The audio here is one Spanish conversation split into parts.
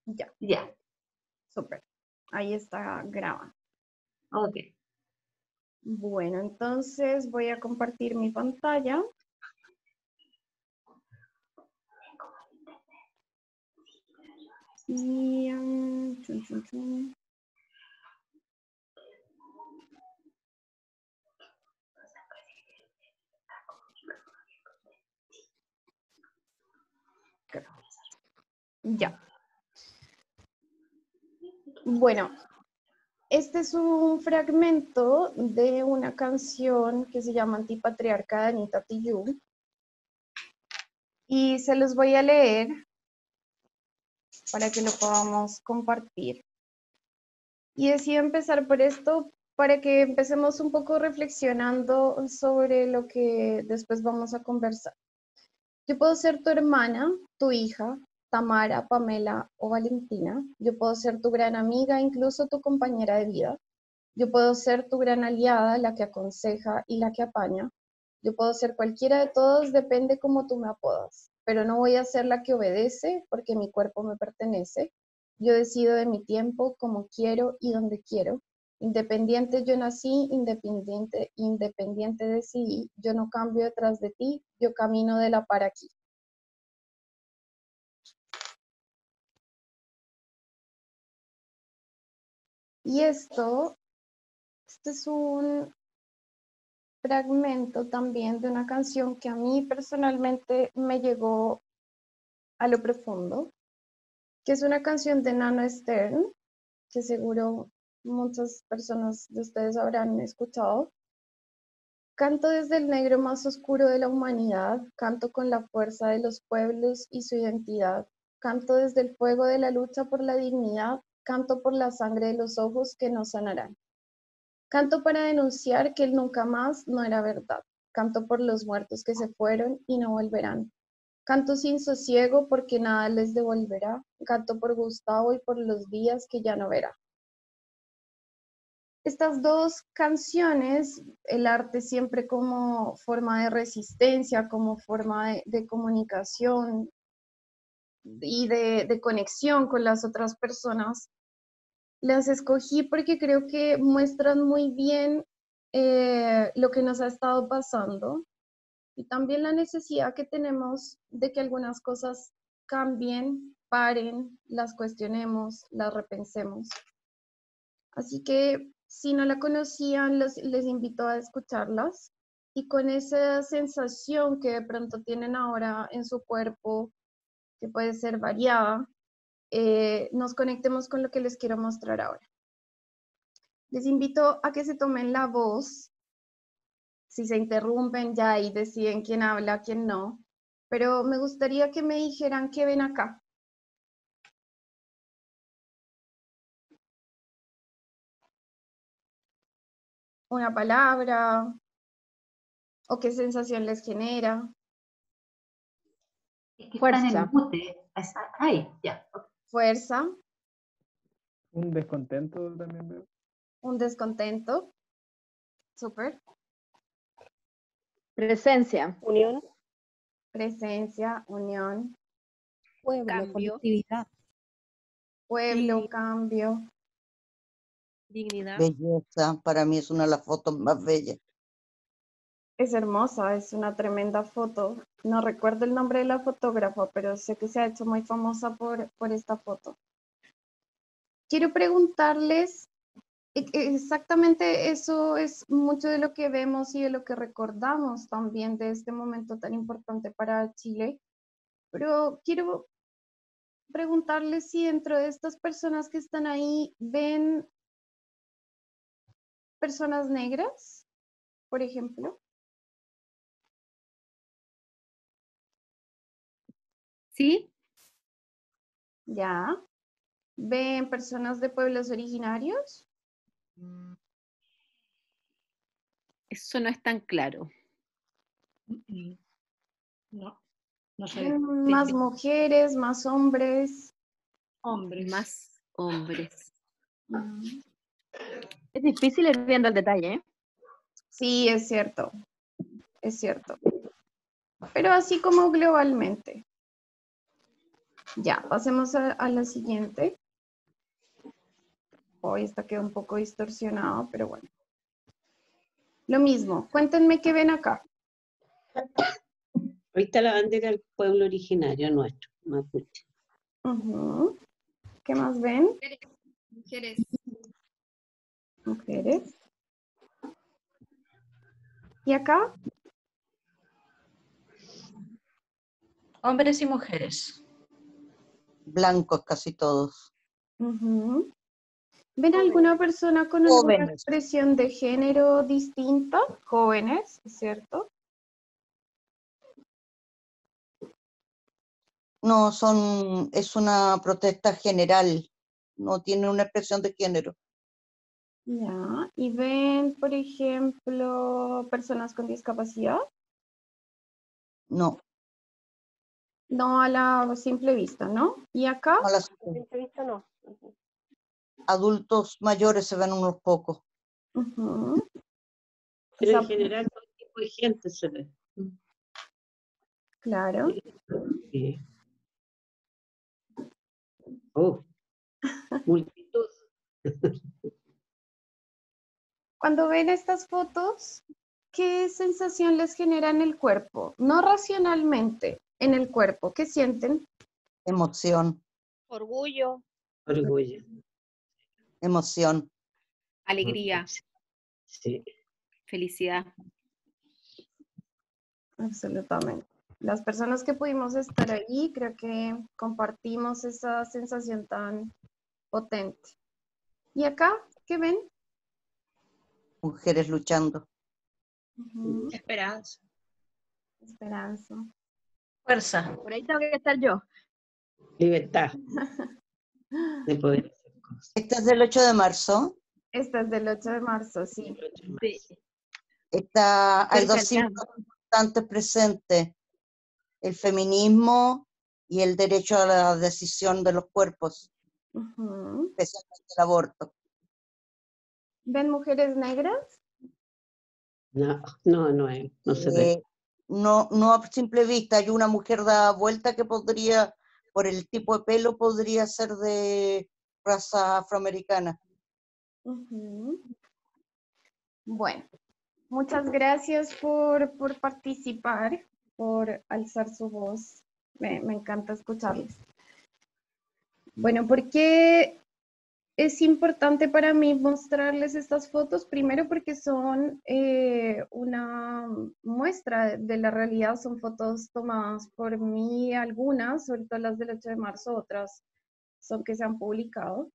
Ya, Ya, súper. Ahí está grabando. ok. Bueno, entonces voy a compartir mi pantalla. Y, chun, chun, chun. Ya. Bueno, este es un fragmento de una canción que se llama Antipatriarca de Anita Tijoux. Y se los voy a leer para que lo podamos compartir. Y decidí empezar por esto para que empecemos un poco reflexionando sobre lo que después vamos a conversar. Yo puedo ser tu hermana, tu hija, Tamara, Pamela o Valentina. Yo puedo ser tu gran amiga, incluso tu compañera de vida. Yo puedo ser tu gran aliada, la que aconseja y la que apaña. Yo puedo ser cualquiera de todos, depende cómo tú me apodas. Pero no voy a ser la que obedece porque mi cuerpo me pertenece. Yo decido de mi tiempo, como quiero y donde quiero. Independiente yo nací, independiente decidí. Yo no cambio detrás de ti, yo camino de la par aquí. Y este es un fragmento también de una canción que a mí personalmente me llegó a lo profundo, que es una canción de Nana Stern, que seguro muchas personas de ustedes habrán escuchado. Canto desde el negro más oscuro de la humanidad, canto con la fuerza de los pueblos y su identidad, canto desde el fuego de la lucha por la dignidad, canto por la sangre de los ojos que no sanarán. Canto para denunciar que el nunca más no era verdad. Canto por los muertos que se fueron y no volverán. Canto sin sosiego porque nada les devolverá. Canto por Gustavo y por los días que ya no verá. Estas dos canciones, el arte siempre como forma de resistencia, como forma de comunicación y de conexión con las otras personas, las escogí porque creo que muestran muy bien lo que nos ha estado pasando y también la necesidad que tenemos de que algunas cosas cambien, paren, las cuestionemos, las repensemos. Así que si no la conocían, les invito a escucharlas y con esa sensación que de pronto tienen ahora en su cuerpo, que puede ser variada, nos conectemos con lo que les quiero mostrar ahora. Les invito a que se tomen la voz, si se interrumpen ya y deciden quién habla, quién no, pero me gustaría que me dijeran qué ven acá. Una palabra o qué sensación les genera. Es que están en Fuerza. mute. Ahí, ya. Ok. Fuerza, Un descontento también veo. un descontento, súper, Presencia. Unión, presencia, unión, Pueblo, Cambio, colectividad, pueblo, cambio. dignidad. Belleza, para mí es una de las fotos más bellas. Es hermosa, es una tremenda foto. No recuerdo el nombre de la fotógrafa, pero sé que se ha hecho muy famosa por esta foto. Quiero preguntarles, exactamente eso es mucho de lo que vemos y de lo que recordamos también de este momento tan importante para Chile, pero quiero preguntarles si dentro de estas personas que están ahí ven personas negras, por ejemplo. ¿Sí? Ya. ¿Ven personas de pueblos originarios? Eso no es tan claro. No, no sé. ¿Ven más mujeres, más hombres? Hombres. Más hombres. Es difícil ir viendo el detalle, ¿eh? Sí, es cierto, es cierto. Pero así como globalmente. Ya, pasemos a la siguiente. Hoy esta quedó un poco distorsionada, pero bueno. Lo mismo, cuéntenme qué ven acá. Ahí está la bandera del pueblo originario nuestro, mapuche. Ujú. ¿Qué más ven? Mujeres. Mujeres. ¿Y acá? Hombres y mujeres. Blancos casi todos. Ujú. ¿Ven alguna persona con alguna Jóvenes. expresión de género distinta? Jóvenes, ¿es cierto? No, es una protesta general, no tiene una expresión de género. Ya. ¿Y ven, por ejemplo, personas con discapacidad? No, No a la simple vista, ¿no? ¿Y acá? a las adultos mayores se ven unos pocos. Ujú. Pero en Esa- general todo tipo de gente se ve. Claro. Sí. Oh, multitud. Cuando ven estas fotos, ¿qué sensación les genera en el cuerpo? No racionalmente, en el cuerpo. ¿Qué sienten? Emoción, Orgullo. Orgullo. emoción. Alegría, Sí. felicidad. Absolutamente. Las personas que pudimos estar allí, creo que compartimos esa sensación tan potente. ¿Y acá qué ven? Mujeres luchando. Ujú. Esperanza. Esperanza. Fuerza. Por ahí tengo que estar yo. Libertad de poder hacer cosas. Esta es del 8 de marzo. Esta es del 8 de marzo, sí. Sí. Hay dos Cercanía. símbolos importantes presentes, el feminismo y el derecho a la decisión de los cuerpos, Ujú. especialmente el aborto. ¿Ven mujeres negras? No se ve. No a simple vista, hay una mujer da vuelta que podría, por el tipo de pelo, podría ser de raza afroamericana. Ujú. Bueno, muchas gracias por participar, por alzar su voz. Me encanta escucharles. Bueno, ¿por qué es importante para mí mostrarles estas fotos? Primero porque son una muestra de la realidad, son fotos tomadas por mí, algunas, sobre todo las del 8 de marzo, otras son que se han publicado.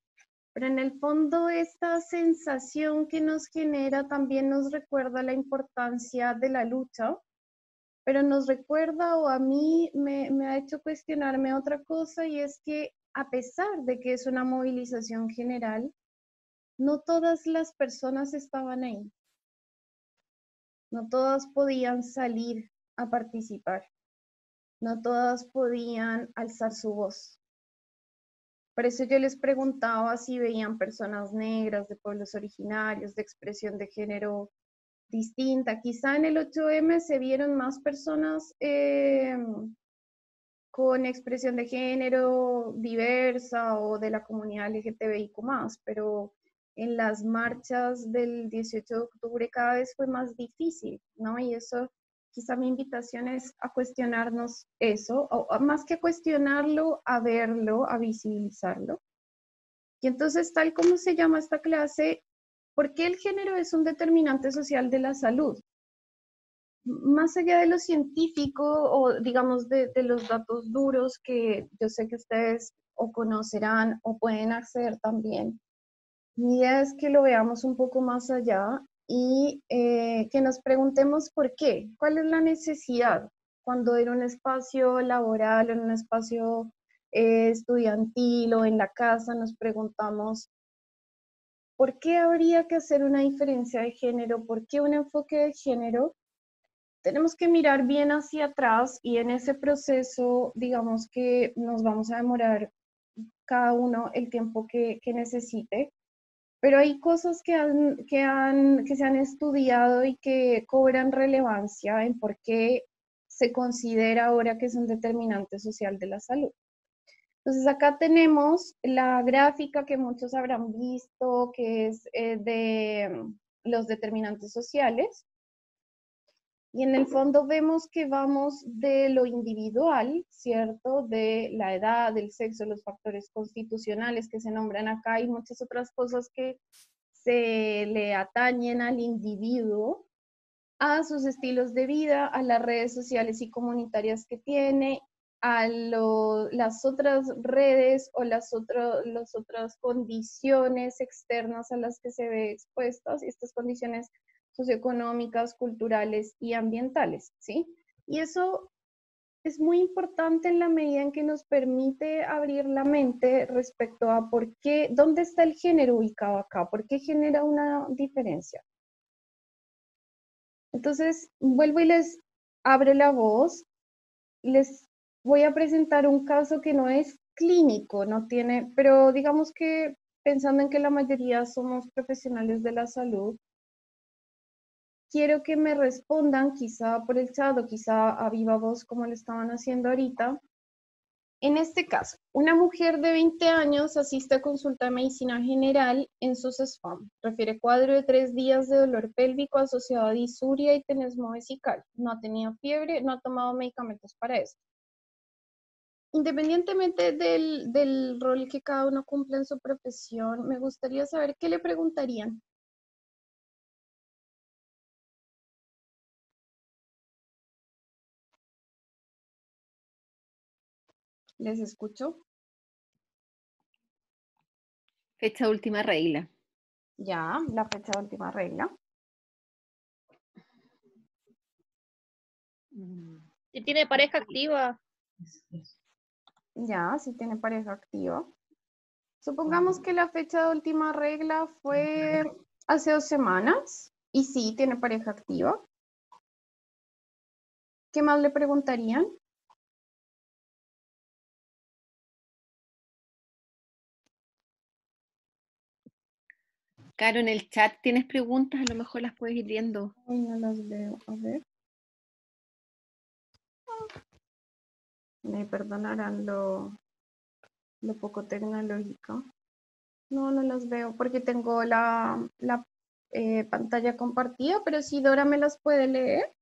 Pero en el fondo esta sensación que nos genera también nos recuerda la importancia de la lucha, pero nos recuerda o a mí me ha hecho cuestionarme otra cosa, y es que a pesar de que es una movilización general, no todas las personas estaban ahí, no todas podían salir a participar, no todas podían alzar su voz. Por eso yo les preguntaba si veían personas negras, de pueblos originarios, de expresión de género distinta. Quizá en el 8M se vieron más personas con expresión de género diversa o de la comunidad LGTBIQ+, pero en las marchas del 18 de octubre cada vez fue más difícil, ¿no? Y eso, quizá mi invitación es a cuestionarnos eso, o más que a cuestionarlo, a verlo, a visibilizarlo. Y entonces, tal como se llama esta clase, ¿por qué el género es un determinante social de la salud? Más allá de lo científico o digamos de los datos duros que yo sé que ustedes o conocerán o pueden acceder también, mi idea es que lo veamos un poco más allá y que nos preguntemos por qué, cuál es la necesidad cuando en un espacio laboral, en un espacio estudiantil o en la casa nos preguntamos ¿por qué habría que hacer una diferencia de género? ¿Por qué un enfoque de género? Tenemos que mirar bien hacia atrás y en ese proceso, digamos que nos vamos a demorar cada uno el tiempo que necesite, pero hay cosas que se han estudiado y que cobran relevancia en por qué se considera ahora que es un determinante social de la salud. Entonces acá tenemos la gráfica que muchos habrán visto, que es de los determinantes sociales. Y en el fondo vemos que vamos de lo individual, ¿cierto? De la edad, del sexo, los factores constitucionales que se nombran acá y muchas otras cosas que se le atañen al individuo, a sus estilos de vida, a las redes sociales y comunitarias que tiene, a las otras redes o las otras condiciones externas a las que se ve expuestas, estas condiciones socioeconómicas, culturales y ambientales, ¿sí? Y eso es muy importante en la medida en que nos permite abrir la mente respecto a por qué, dónde está el género ubicado acá, por qué genera una diferencia. Entonces, vuelvo y les abro la voz, les voy a presentar un caso que no es clínico, no tiene, pero digamos que pensando en que la mayoría somos profesionales de la salud, quiero que me respondan quizá por el chat o quizá a viva voz como lo estaban haciendo ahorita. En este caso, una mujer de 20 años asiste a consulta de medicina general en su CESFAM. Refiere cuadro de 3 días de dolor pélvico asociado a disuria y tenesmo vesical. No ha tenido fiebre, no ha tomado medicamentos para esto. Independientemente del rol que cada uno cumple en su profesión, me gustaría saber qué le preguntarían. ¿Les escucho? Fecha de última regla. Ya, la fecha de última regla. Si tiene pareja activa, Ya, si tiene pareja activa. Supongamos que la fecha de última regla fue hace 2 semanas y sí, tiene pareja activa. ¿Qué más le preguntarían? Caro, en el chat tienes preguntas, a lo mejor las puedes ir viendo. Ay, no las veo, a ver. Me perdonarán lo poco tecnológico. No, no las veo porque tengo la pantalla compartida, pero si Dora me las puede leer.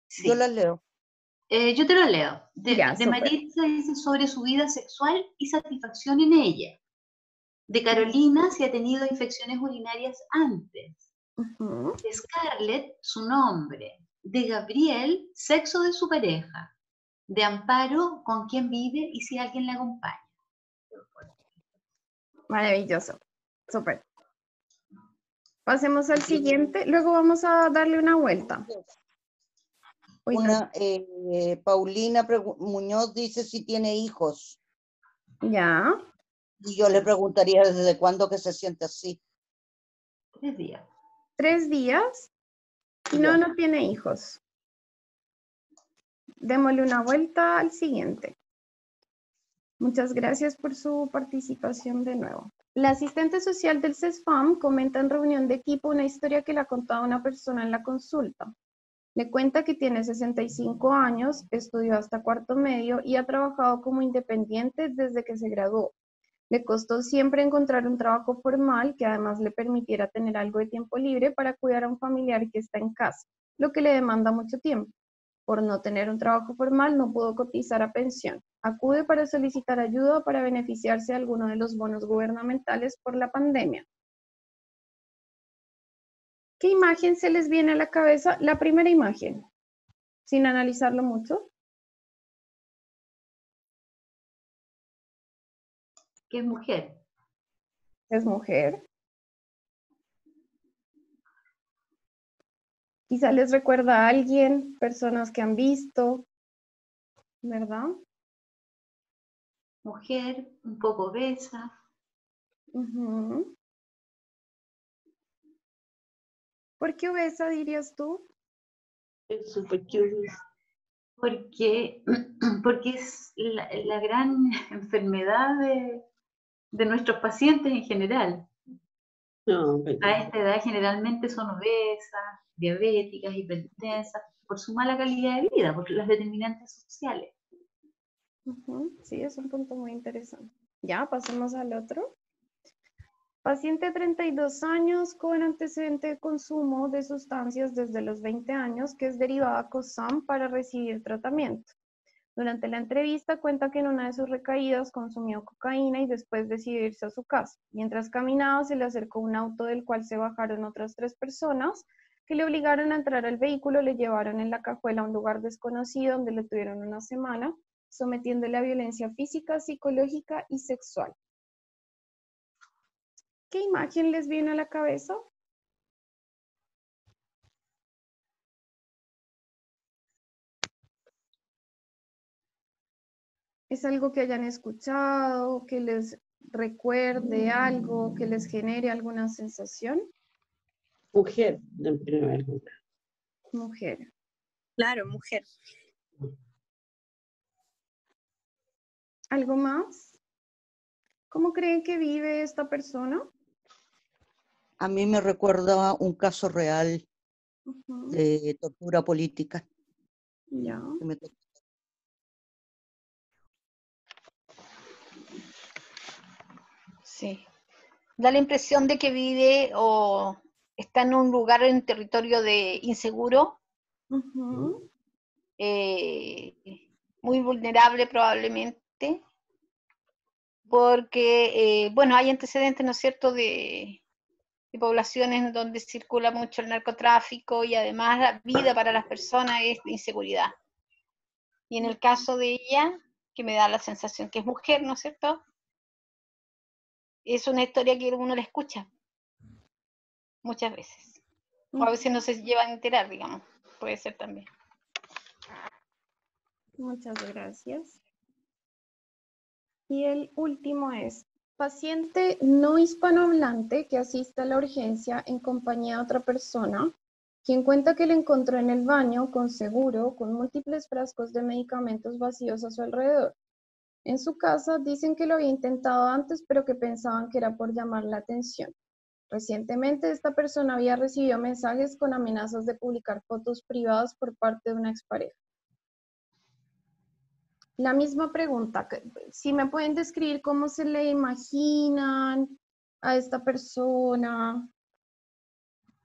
Yo Sí. las leo. Yo te lo leo. Ya, De súper. Maritza dice sobre su vida sexual y satisfacción en ella. De Carolina, si ha tenido infecciones urinarias antes. Ujú. De Scarlett, su nombre. De Gabriel, sexo de su pareja. De Amparo, con quién vive y si alguien la acompaña. Maravilloso, súper. Pasemos al siguiente, luego vamos a darle una vuelta. Oigan, Paulina Muñoz dice si tiene hijos. ya, Y yo le preguntaría desde cuándo que se siente así. 3 días. 3 días y Ya. no tiene hijos. Démosle una vuelta al siguiente. Muchas gracias por su participación de nuevo. La asistente social del CESFAM comenta en reunión de equipo una historia que le ha contado una persona en la consulta. Le cuenta que tiene 65 años, estudió hasta 4º medio y ha trabajado como independiente desde que se graduó. Le costó siempre encontrar un trabajo formal que además le permitiera tener algo de tiempo libre para cuidar a un familiar que está en casa, lo que le demanda mucho tiempo. Por no tener un trabajo formal, no pudo cotizar a pensión. Acude para solicitar ayuda para beneficiarse de alguno de los bonos gubernamentales por la pandemia. ¿Qué imagen se les viene a la cabeza? La primera imagen, sin analizarlo mucho. Que es mujer. Es mujer. Quizá les recuerda a alguien, personas que han visto, ¿verdad? Mujer, un poco obesa. Ujú. ¿Por qué obesa dirías tú? Es súper cute. Porque es la gran enfermedad de nuestros pacientes en general. No, pero A esta edad generalmente son obesas, diabéticas, hipertensas, por su mala calidad de vida, por las determinantes sociales. Ujú, sí, es un punto muy interesante. Ya, pasemos al otro. Paciente 32 años con antecedente de consumo de sustancias desde los 20 años que es derivada COSAM para recibir tratamiento. Durante la entrevista cuenta que en una de sus recaídas consumió cocaína y después decidió irse a su casa. Mientras caminaba se le acercó un auto del cual se bajaron otras 3 personas que le obligaron a entrar al vehículo, le llevaron en la cajuela a un lugar desconocido donde le tuvieron una semana, sometiéndole a violencia física, psicológica y sexual. ¿Qué imagen les viene a la cabeza? ¿Es algo que hayan escuchado, que les recuerde algo, que les genere alguna sensación? Mujer, en primer lugar. Mujer. Claro, mujer. ¿Algo más? ¿Cómo creen que vive esta persona? A mí me recuerda un caso real Ujú, de tortura política. ya. que me tocó. Sí. Da la impresión de que vive o está en un lugar, en territorio de inseguro, Ujú, eh, muy vulnerable probablemente, porque, bueno, hay antecedentes, ¿no es cierto?, de poblaciones donde circula mucho el narcotráfico y además la vida para las personas es de inseguridad. Y en el caso de ella, que me da la sensación que es mujer, ¿no es cierto?, es una historia que uno la escucha muchas veces. O a veces no se llevan a enterar, digamos. Puede ser también. muchas gracias. Y el último es, paciente no hispanohablante que asiste a la urgencia en compañía de otra persona, quien cuenta que le encontró en el baño con seguro, con múltiples frascos de medicamentos vacíos a su alrededor. En su casa dicen que lo había intentado antes, pero que pensaban que era por llamar la atención. Recientemente esta persona había recibido mensajes con amenazas de publicar fotos privadas por parte de una expareja. La misma pregunta, si me pueden describir cómo se le imaginan a esta persona,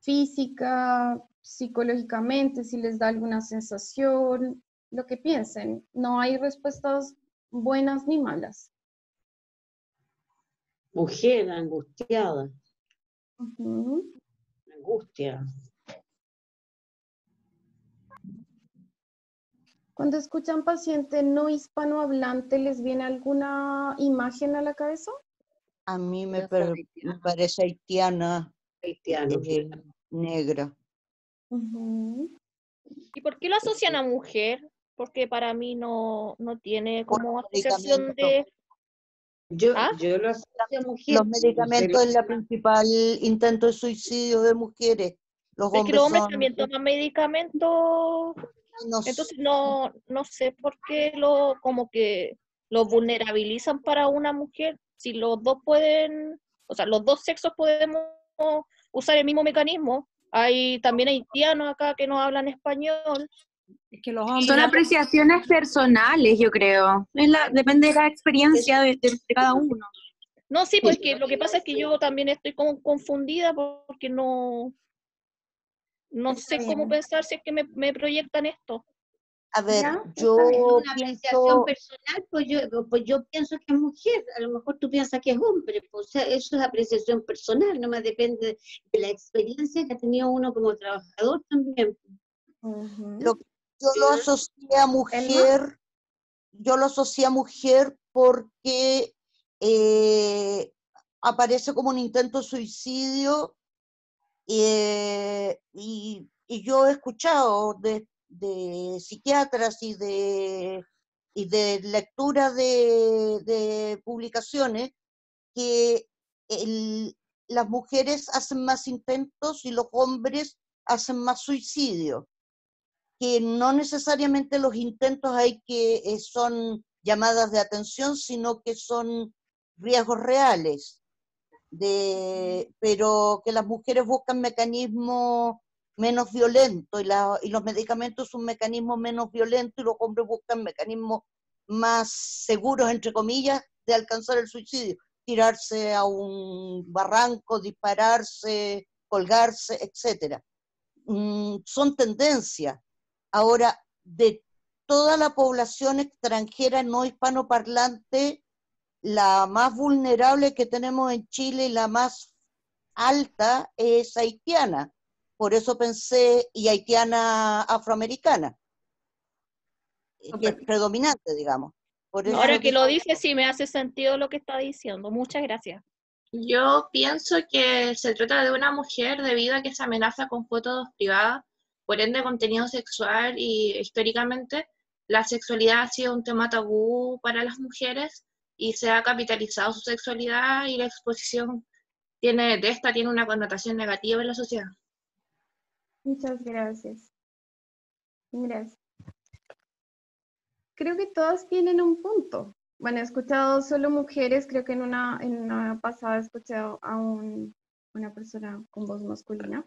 física, psicológicamente, si les da alguna sensación, lo que piensen. No hay respuestas buenas ni malas. Mujer angustiada, Ujú. angustia. Cuando escuchan paciente no hispanohablante, ¿les viene alguna imagen a la cabeza? A mí me Haitiana. parece haitiana, Haitiano. negra. Ujú. ¿Y por qué lo asocian a mujer? Porque para mí no tiene Por como los asociación medicamentos. de... Yo, ¿Ah? yo lo asocio a mujer. Los medicamentos es la principal intento de suicidio de mujeres. Los Es que los hombres hombres son también toman medicamentos, menos. entonces no sé por qué como que lo vulnerabilizan para una mujer, si los dos pueden, o sea, los dos sexos podemos usar el mismo mecanismo. Hay también haitianos acá que no hablan español. Es que los Y hombres... Son la- apreciaciones personales, yo creo. Depende de la experiencia de cada uno. no, sí, pues que lo que pasa es que yo también estoy como confundida porque no Está sé cómo bien. pensar si es que me proyectan esto. A ver, ¿Ya? yo Está bien. Una apreciación pienso, personal, pues yo pienso que es mujer, a lo mejor tú piensas que es hombre, pues, o sea, eso es apreciación personal, nomás depende de la experiencia que ha tenido uno como trabajador también. Ujú. yo lo asocié a mujer, porque aparece como un intento de suicidio y yo he escuchado de psiquiatras y de lectura de publicaciones que las mujeres hacen más intentos y los hombres hacen más suicidio, que no necesariamente los intentos son llamadas de atención, sino que son riesgos reales, pero que las mujeres buscan mecanismos menos violentos y los medicamentos son un mecanismo menos violento y los hombres buscan mecanismos más seguros, entre comillas, de alcanzar el suicidio. Tirarse a un barranco, dispararse, colgarse, etc. Son tendencias. Ahora, de toda la población extranjera no hispanoparlante, la más vulnerable que tenemos en Chile y la más alta es haitiana. Por eso pensé, y haitiana afroamericana, que es predominante, digamos. Por eso Ahora que lo dije, dices, sí me hace sentido lo que está diciendo. Muchas gracias. Yo pienso que se trata de una mujer debido a que se amenaza con fotos privadas, por ende contenido sexual, y históricamente la sexualidad ha sido un tema tabú para las mujeres y se ha capitalizado su sexualidad, y la exposición tiene una connotación negativa en la sociedad. Muchas gracias. Gracias. Creo que todas tienen un punto. Bueno, he escuchado solo mujeres, creo que en una pasada he escuchado a una persona con voz masculina.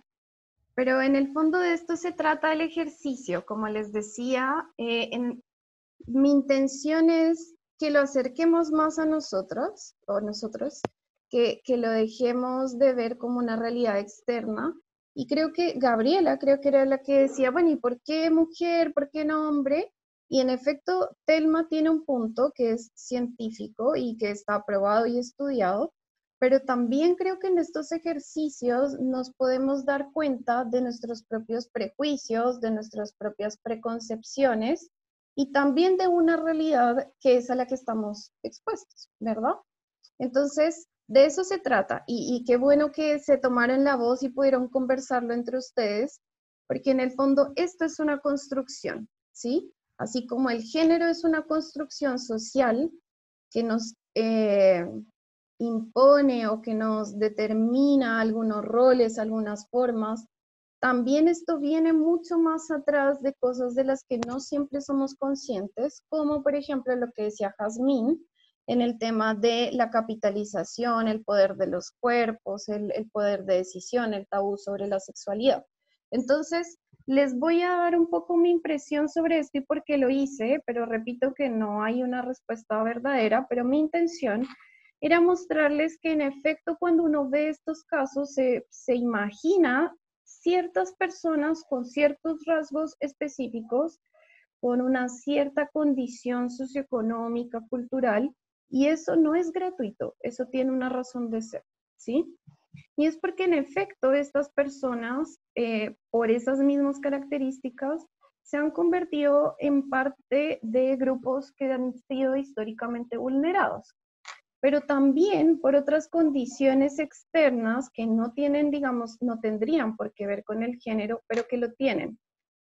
Pero en el fondo de esto se trata del ejercicio. Como les decía, mi intención es que lo acerquemos más a nosotros, o nosotros, que lo dejemos de ver como una realidad externa. Y creo que Gabriela, creo que era la que decía, bueno, ¿y por qué mujer? ¿Por qué no hombre? Y en efecto, Telma tiene un punto que es científico y que está aprobado y estudiado, pero también creo que en estos ejercicios nos podemos dar cuenta de nuestros propios prejuicios, de nuestras propias preconcepciones y también de una realidad que es a la que estamos expuestos, ¿verdad? Entonces, de eso se trata y qué bueno que se tomaron la voz y pudieron conversarlo entre ustedes, porque en el fondo esto es una construcción, ¿sí? Así como el género es una construcción social que nos impone o que nos determina algunos roles, algunas formas, también esto viene mucho más atrás de cosas de las que no siempre somos conscientes, como por ejemplo lo que decía Jazmín en el tema de la capitalización, el poder de los cuerpos, el poder de decisión, el tabú sobre la sexualidad. Entonces, les voy a dar un poco mi impresión sobre esto y por qué lo hice, pero repito que no hay una respuesta verdadera, pero mi intención era mostrarles que en efecto cuando uno ve estos casos se imagina ciertas personas con ciertos rasgos específicos, con una cierta condición socioeconómica, cultural, y eso no es gratuito, eso tiene una razón de ser, ¿sí? Y es porque en efecto estas personas, por esas mismas características, se han convertido en parte de grupos que han sido históricamente vulnerados, pero también por otras condiciones externas que no tienen, digamos, no tendrían por qué ver con el género, pero que lo tienen.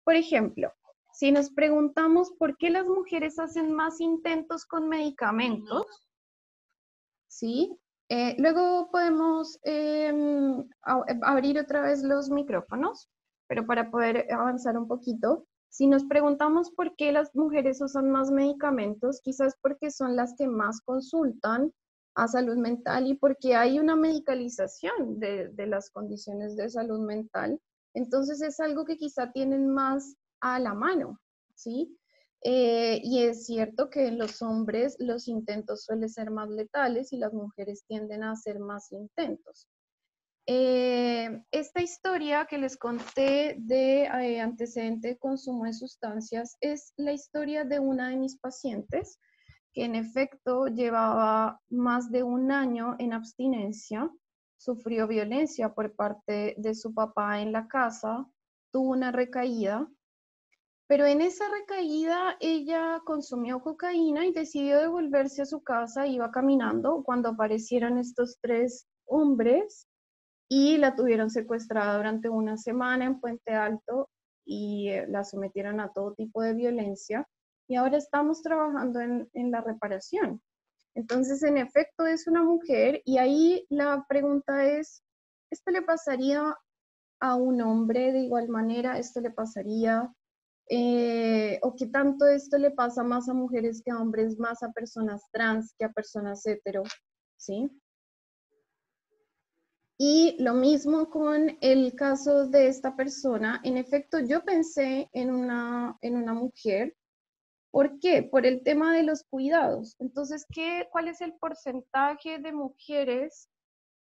Por ejemplo, si nos preguntamos por qué las mujeres hacen más intentos con medicamentos, ¿sí? Luego podemos abrir otra vez los micrófonos, pero para poder avanzar un poquito, si nos preguntamos por qué las mujeres usan más medicamentos, quizás porque son las que más consultan a salud mental y porque hay una medicalización de las condiciones de salud mental, entonces es algo que quizá tienen más a la mano, ¿sí? Y es cierto que en los hombres los intentos suelen ser más letales y las mujeres tienden a hacer más intentos. Esta historia que les conté de antecedente de consumo de sustancias es la historia de una de mis pacientes que en efecto llevaba más de un año en abstinencia, sufrió violencia por parte de su papá en la casa, tuvo una recaída, pero en esa recaída ella consumió cocaína y decidió devolverse a su casa, iba caminando cuando aparecieron estos tres hombres y la tuvieron secuestrada durante una semana en Puente Alto y la sometieron a todo tipo de violencia y ahora estamos trabajando en la reparación. Entonces, en efecto, es una mujer y ahí la pregunta es, ¿esto le pasaría a un hombre de igual manera? ¿Esto le pasaría o qué tanto esto le pasa más a mujeres que a hombres, más a personas trans que a personas hetero, ¿sí? Y lo mismo con el caso de esta persona. En efecto, yo pensé en una mujer ¿Por qué? Por el tema de los cuidados. Entonces, ¿cuál es el porcentaje de mujeres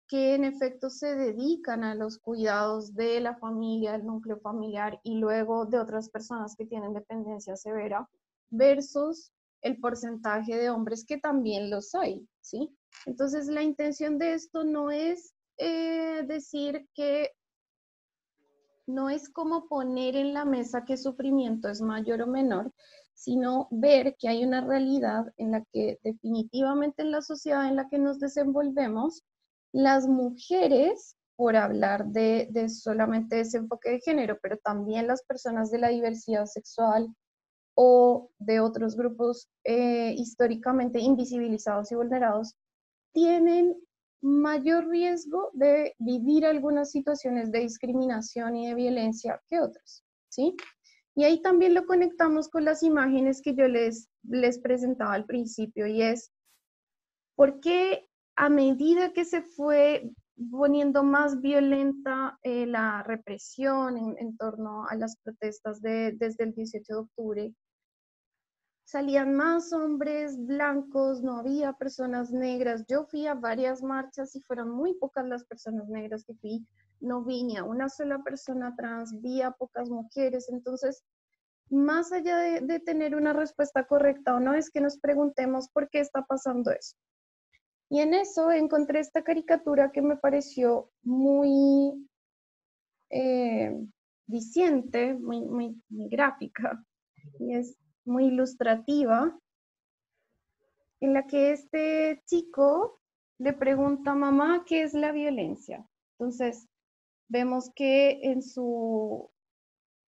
que en efecto se dedican a los cuidados de la familia, el núcleo familiar y luego de otras personas que tienen dependencia severa versus el porcentaje de hombres que también los hay, ¿sí? Entonces, la intención de esto no es decir que no es como poner en la mesa que sufrimiento es mayor o menor, sino ver que hay una realidad en la que definitivamente en la sociedad en la que nos desenvolvemos, las mujeres, por hablar de solamente ese enfoque de género, pero también las personas de la diversidad sexual o de otros grupos históricamente invisibilizados y vulnerados, tienen mayor riesgo de vivir algunas situaciones de discriminación y de violencia que otros, ¿sí? Y ahí también lo conectamos con las imágenes que yo les presentaba al principio, y es, ¿por qué a medida que se fue poniendo más violenta la represión en torno a las protestas desde el 18 de octubre, salían más hombres blancos, no había personas negras? Yo fui a varias marchas y fueron muy pocas las personas negras que fui, no vi ni a una sola persona trans, vi a pocas mujeres. Entonces, más allá de tener una respuesta correcta o no, es que nos preguntemos por qué está pasando eso. Y en eso encontré esta caricatura que me pareció muy diciente, muy gráfica, y es muy ilustrativa, en la que este chico le pregunta a mamá qué es la violencia. Entonces, vemos que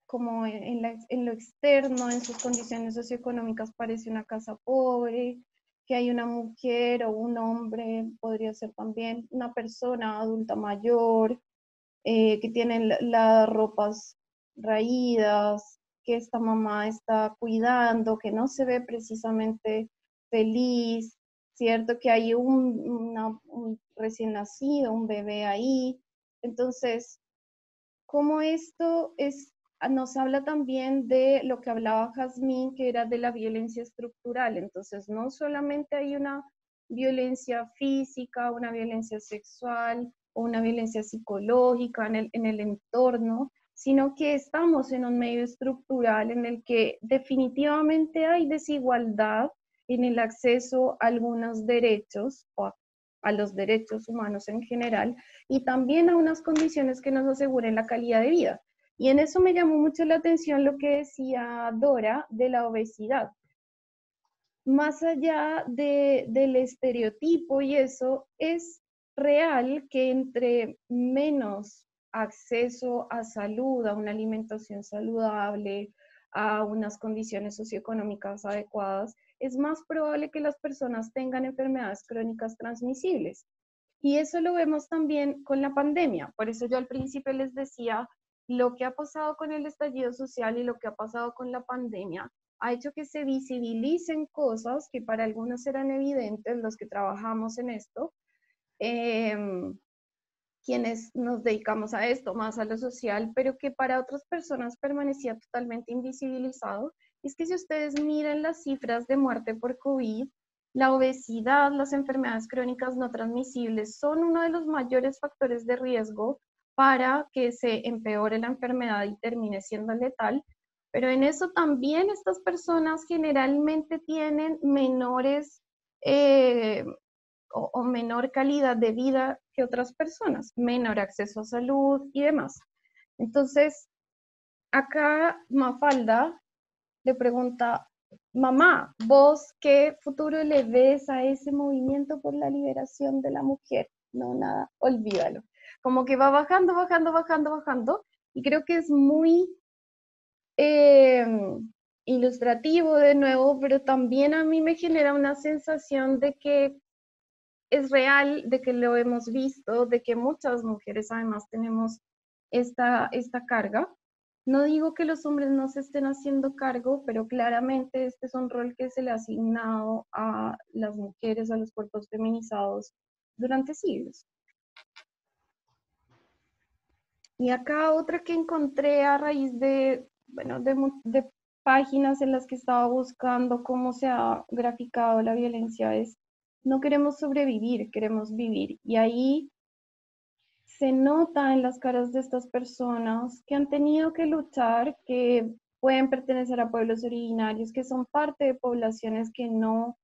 como en lo externo, en sus condiciones socioeconómicas, parece una casa pobre, que hay una mujer o un hombre, podría ser también una persona adulta mayor, que tienen las ropas raídas, que esta mamá está cuidando, que no se ve precisamente feliz, ¿cierto? Que hay un recién nacido, un bebé ahí. Entonces, como esto nos habla también de lo que hablaba Jazmín, que era de la violencia estructural. Entonces, no solamente hay una violencia física, una violencia sexual o una violencia psicológica en el entorno, sino que estamos en un medio estructural en el que definitivamente hay desigualdad en el acceso a algunos derechos o a los derechos humanos en general, y también a unas condiciones que nos aseguren la calidad de vida. Y en eso me llamó mucho la atención lo que decía Dora de la obesidad. Más allá del estereotipo y eso, es real que entre menos acceso a salud, a una alimentación saludable, a unas condiciones socioeconómicas adecuadas, es más probable que las personas tengan enfermedades crónicas transmisibles. Y eso lo vemos también con la pandemia. Por eso yo al principio les decía, lo que ha pasado con el estallido social y lo que ha pasado con la pandemia ha hecho que se visibilicen cosas que para algunos eran evidentes, los que trabajamos en esto, quienes nos dedicamos a esto, más a lo social, pero que para otras personas permanecía totalmente invisibilizado. Es que si ustedes miran las cifras de muerte por COVID, la obesidad, las enfermedades crónicas no transmisibles son uno de los mayores factores de riesgo para que se empeore la enfermedad y termine siendo letal. Pero en eso también estas personas generalmente tienen menores o menor calidad de vida que otras personas, menor acceso a salud y demás. Entonces, acá Mafalda le pregunta, mamá, ¿vos qué futuro le ves a ese movimiento por la liberación de la mujer? No, nada, olvídalo. Como que va bajando, bajando, bajando, bajando, y creo que es muy ilustrativo de nuevo, pero también a mí me genera una sensación de que es real, de que lo hemos visto, de que muchas mujeres además tenemos esta carga. No digo que los hombres no se estén haciendo cargo, pero claramente este es un rol que se le ha asignado a las mujeres, a los cuerpos feminizados durante siglos. Y acá otra que encontré a raíz de páginas en las que estaba buscando cómo se ha graficado la violencia es, no queremos sobrevivir, queremos vivir. Y ahí se nota en las caras de estas personas que han tenido que luchar, que pueden pertenecer a pueblos originarios, que son parte de poblaciones que no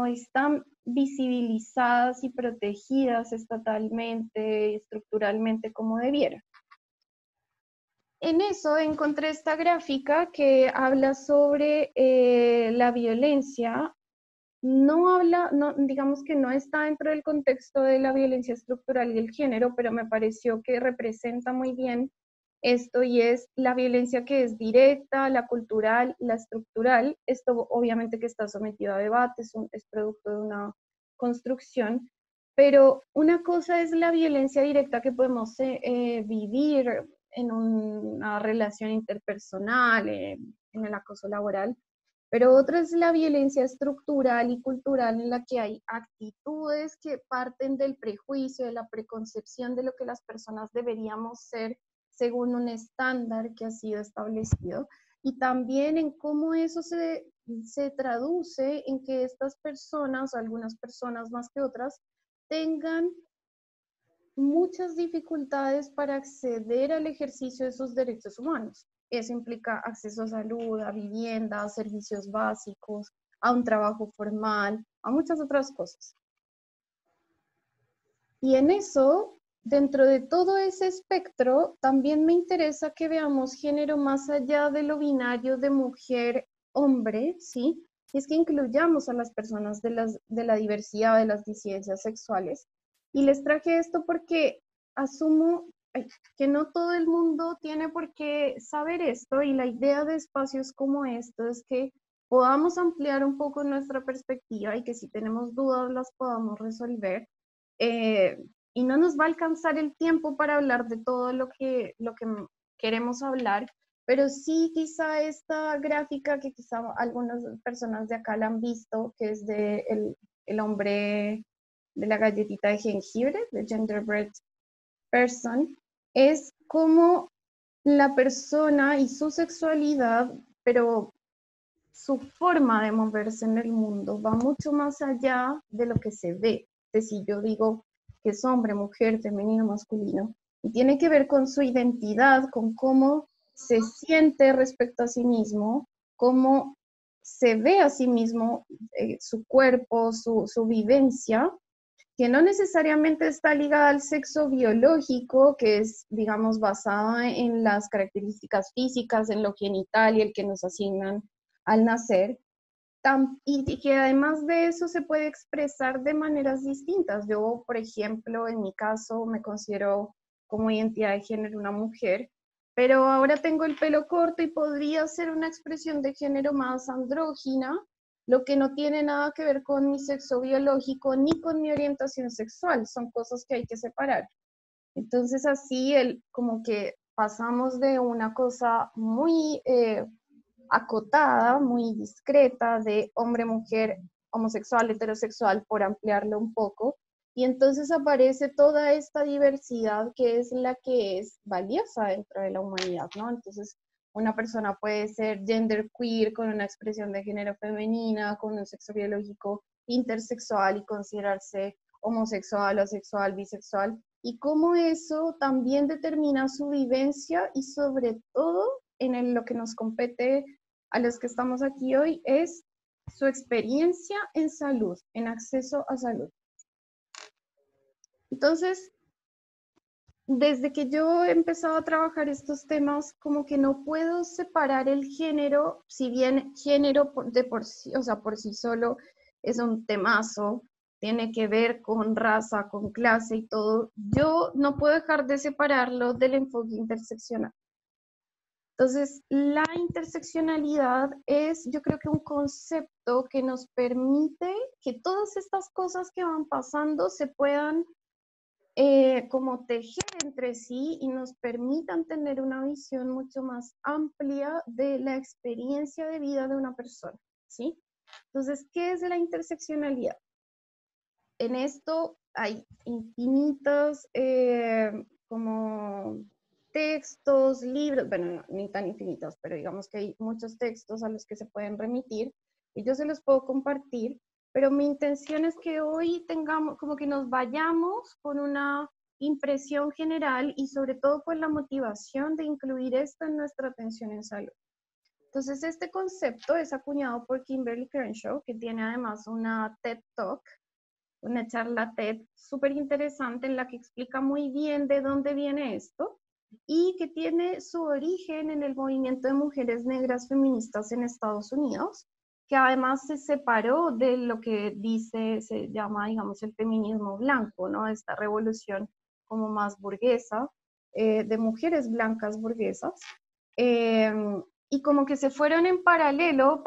están visibilizadas y protegidas estatalmente, estructuralmente como debiera. En eso encontré esta gráfica que habla sobre la violencia. Digamos que no está dentro del contexto de la violencia estructural y el género, pero me pareció que representa muy bien esto y es la violencia que es directa, la cultural, la estructural. Esto obviamente que está sometido a debate, es producto de una construcción, pero una cosa es la violencia directa que podemos vivir en una relación interpersonal, en el acoso laboral, pero otra es la violencia estructural y cultural en la que hay actitudes que parten del prejuicio, de la preconcepción de lo que las personas deberíamos ser según un estándar que ha sido establecido, y también en cómo eso se traduce en que estas personas, algunas personas más que otras, tengan muchas dificultades para acceder al ejercicio de sus derechos humanos. Eso implica acceso a salud, a vivienda, a servicios básicos, a un trabajo formal, a muchas otras cosas. Y en eso, dentro de todo ese espectro, también me interesa que veamos género más allá de lo binario de mujer-hombre, ¿sí? Y es que incluyamos a las personas de la diversidad, de las disidencias sexuales. Y les traje esto porque asumo que no todo el mundo tiene por qué saber esto, y la idea de espacios como esto es que podamos ampliar un poco nuestra perspectiva y que si tenemos dudas las podamos resolver. Y no nos va a alcanzar el tiempo para hablar de todo lo que queremos hablar, pero sí quizá esta gráfica que quizá algunas personas de acá la han visto, que es de el hombre de la galletita de jengibre, de Genderbread Person, es como la persona y su sexualidad, pero su forma de moverse en el mundo va mucho más allá de lo que se ve. De si yo digo que es hombre, mujer, femenino, masculino, y tiene que ver con su identidad, con cómo se siente respecto a sí mismo, cómo se ve a sí mismo, su cuerpo, su vivencia, que no necesariamente está ligada al sexo biológico, que es, digamos, basada en las características físicas, en lo genital y el que nos asignan al nacer, y que además de eso se puede expresar de maneras distintas. Yo, por ejemplo, en mi caso me considero como identidad de género una mujer, pero ahora tengo el pelo corto y podría ser una expresión de género más andrógina, lo que no tiene nada que ver con mi sexo biológico ni con mi orientación sexual, son cosas que hay que separar. Entonces así como que pasamos de una cosa muy acotada, muy discreta de hombre, mujer, homosexual, heterosexual, por ampliarlo un poco, y entonces aparece toda esta diversidad que es la que es valiosa dentro de la humanidad, ¿no? Entonces una persona puede ser genderqueer con una expresión de género femenina, con un sexo biológico intersexual y considerarse homosexual, asexual, bisexual, y cómo eso también determina su vivencia y sobre todo lo que nos compete a los que estamos aquí hoy es su experiencia en salud, en acceso a salud. Entonces, desde que yo he empezado a trabajar estos temas, como que no puedo separar el género, si bien género de por sí, o sea, por sí solo es un temazo, tiene que ver con raza, con clase y todo, yo no puedo dejar de separarlo del enfoque interseccional. Entonces, la interseccionalidad es, yo creo que un concepto que nos permite que todas estas cosas que van pasando se puedan como tejer entre sí y nos permitan tener una visión mucho más amplia de la experiencia de vida de una persona, ¿sí? Entonces, ¿qué es la interseccionalidad? En esto hay infinitos como textos, libros, bueno, no, ni tan infinitos, pero digamos que hay muchos textos a los que se pueden remitir y yo se los puedo compartir, pero mi intención es que hoy tengamos, como que nos vayamos con una impresión general y sobre todo con la motivación de incluir esto en nuestra atención en salud. Entonces, este concepto es acuñado por Kimberly Crenshaw, que tiene además una TED Talk, una charla TED súper interesante en la que explica muy bien de dónde viene esto y que tiene su origen en el movimiento de mujeres negras feministas en Estados Unidos, que además se separó de lo que se llama, digamos, el feminismo blanco, ¿no? Esta revolución como más burguesa, de mujeres blancas burguesas, y como que se fueron en paralelo,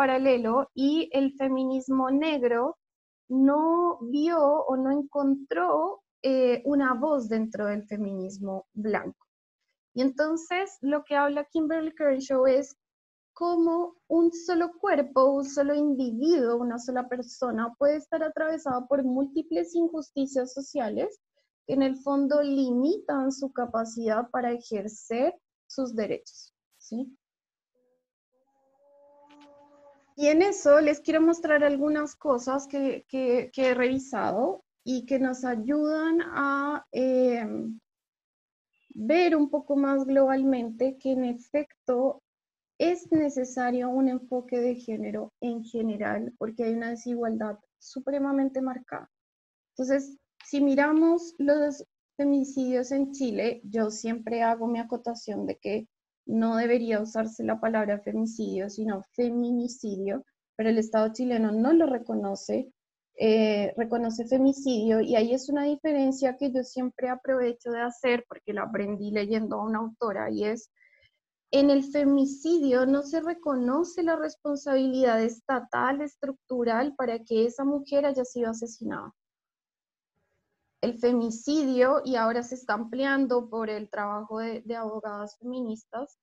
y el feminismo negro no vio o no encontró una voz dentro del feminismo blanco. Y entonces lo que habla Kimberly Crenshaw es cómo un solo cuerpo, un solo individuo, una sola persona puede estar atravesado por múltiples injusticias sociales que en el fondo limitan su capacidad para ejercer sus derechos, ¿sí? Y en eso les quiero mostrar algunas cosas que he revisado y que nos ayudan a ver un poco más globalmente que en efecto es necesario un enfoque de género en general porque hay una desigualdad supremamente marcada. Entonces, si miramos los feminicidios en Chile, yo siempre hago mi acotación de que no debería usarse la palabra femicidio, sino feminicidio, pero el Estado chileno no lo reconoce, reconoce femicidio, y ahí es una diferencia que yo siempre aprovecho de hacer, porque la aprendí leyendo a una autora, y es, en el femicidio no se reconoce la responsabilidad estatal, estructural, para que esa mujer haya sido asesinada. El femicidio, y ahora se está ampliando por el trabajo de abogadas feministas,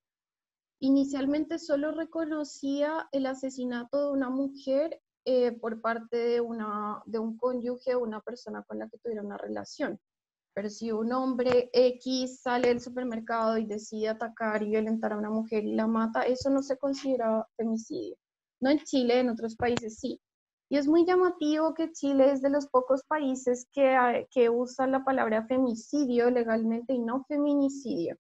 inicialmente solo reconocía el asesinato de una mujer por parte de un cónyuge o una persona con la que tuviera una relación. Pero si un hombre X sale del supermercado y decide atacar y violentar a una mujer y la mata, eso no se considera femicidio. No en Chile, en otros países sí. Y es muy llamativo que Chile es de los pocos países que usa la palabra femicidio legalmente y no feminicidio.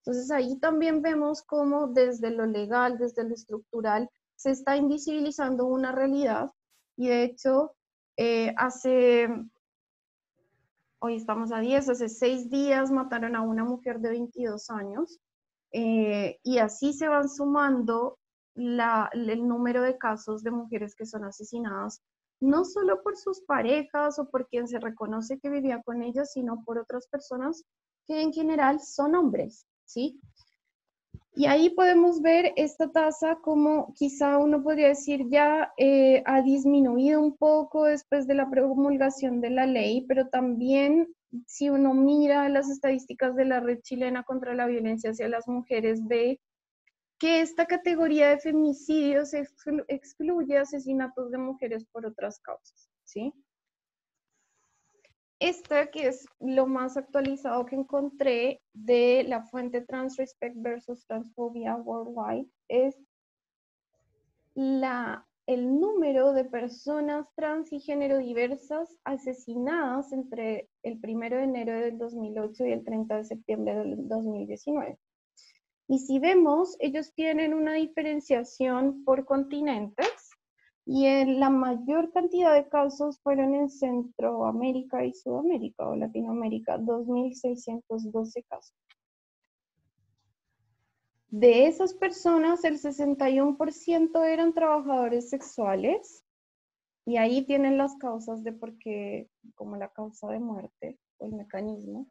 Entonces ahí también vemos cómo desde lo legal, desde lo estructural, se está invisibilizando una realidad. Y de hecho, hoy estamos a 10, hace 6 días mataron a una mujer de 22 años, y así se van sumando el número de casos de mujeres que son asesinadas, no solo por sus parejas o por quien se reconoce que vivía con ellas, sino por otras personas que en general son hombres, ¿sí? Y ahí podemos ver esta tasa como quizá uno podría decir ya ha disminuido un poco después de la promulgación de la ley, pero también si uno mira las estadísticas de la Red Chilena contra la Violencia hacia las Mujeres, ve que esta categoría de femicidios excluye asesinatos de mujeres por otras causas, ¿sí? Esta, que es lo más actualizado que encontré de la fuente Transrespect versus Transphobia Worldwide, es el número de personas trans y género diversas asesinadas entre el 1 de enero del 2008 y el 30 de septiembre del 2019. Y si vemos, ellos tienen una diferenciación por continentes, y la mayor cantidad de casos fueron en Centroamérica y Sudamérica o Latinoamérica, 2.612 casos. De esas personas, el 61% eran trabajadores sexuales, y ahí tienen las causas de por qué, como la causa de muerte o el mecanismo.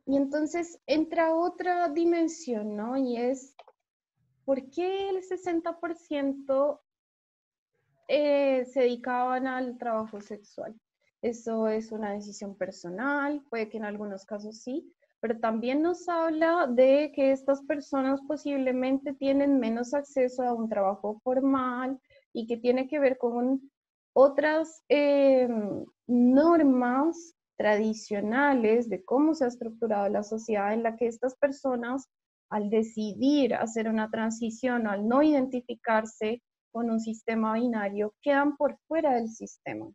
Y entonces entra otra dimensión, ¿no? Y es, ¿por qué el 60% se dedicaban al trabajo sexual? Eso es una decisión personal, puede que en algunos casos sí, pero también nos habla de que estas personas posiblemente tienen menos acceso a un trabajo formal y que tiene que ver con otras normas tradicionales de cómo se ha estructurado la sociedad, en la que estas personas, al decidir hacer una transición o al no identificarse con un sistema binario, quedan por fuera del sistema.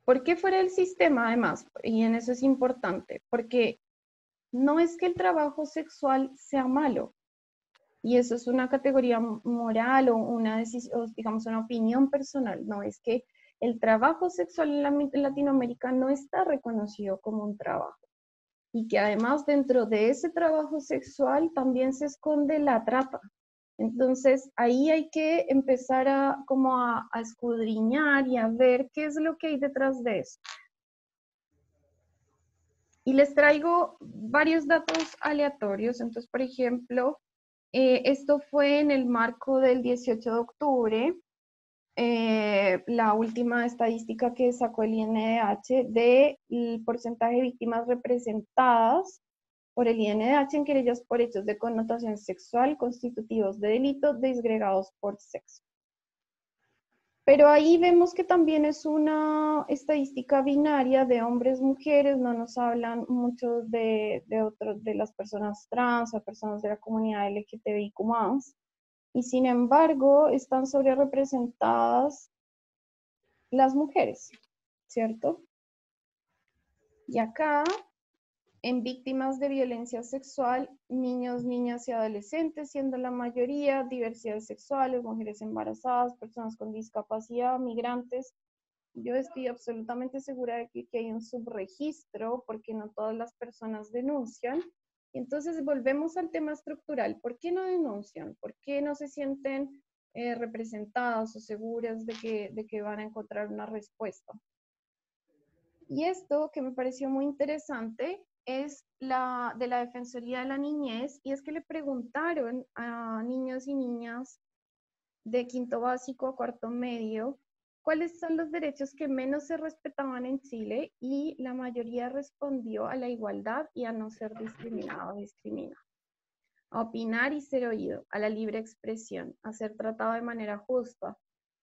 ¿Por qué fuera del sistema además? Y en eso es importante, porque no es que el trabajo sexual sea malo, y eso es una categoría moral o una decisión, digamos una opinión personal, no, es que el trabajo sexual en Latinoamérica no está reconocido como un trabajo, y que además dentro de ese trabajo sexual también se esconde la trata. Entonces ahí hay que empezar a escudriñar y a ver qué es lo que hay detrás de eso. Y les traigo varios datos aleatorios. Entonces, por ejemplo, esto fue en el marco del 18 de octubre, la última estadística que sacó el INDH del porcentaje de víctimas representadas por el INDH en querellas por hechos de connotación sexual constitutivos de delito disgregados por sexo. Pero ahí vemos que también es una estadística binaria de hombres-mujeres, no nos hablan mucho de las personas trans o personas de la comunidad LGTBIQ+, y sin embargo están sobre representadas las mujeres, ¿cierto? Y acá, en víctimas de violencia sexual, niños, niñas y adolescentes, siendo la mayoría, diversidades sexuales, mujeres embarazadas, personas con discapacidad, migrantes. Yo estoy absolutamente segura de que hay un subregistro porque no todas las personas denuncian. Entonces volvemos al tema estructural. ¿Por qué no denuncian? ¿Por qué no se sienten representadas o seguras de que van a encontrar una respuesta? Y esto que me pareció muy interesante es de la Defensoría de la Niñez, y es que le preguntaron a niños y niñas de quinto básico a cuarto medio cuáles son los derechos que menos se respetaban en Chile, y la mayoría respondió a la igualdad y a no ser discriminado o discriminado, a opinar y ser oído, a la libre expresión, a ser tratado de manera justa,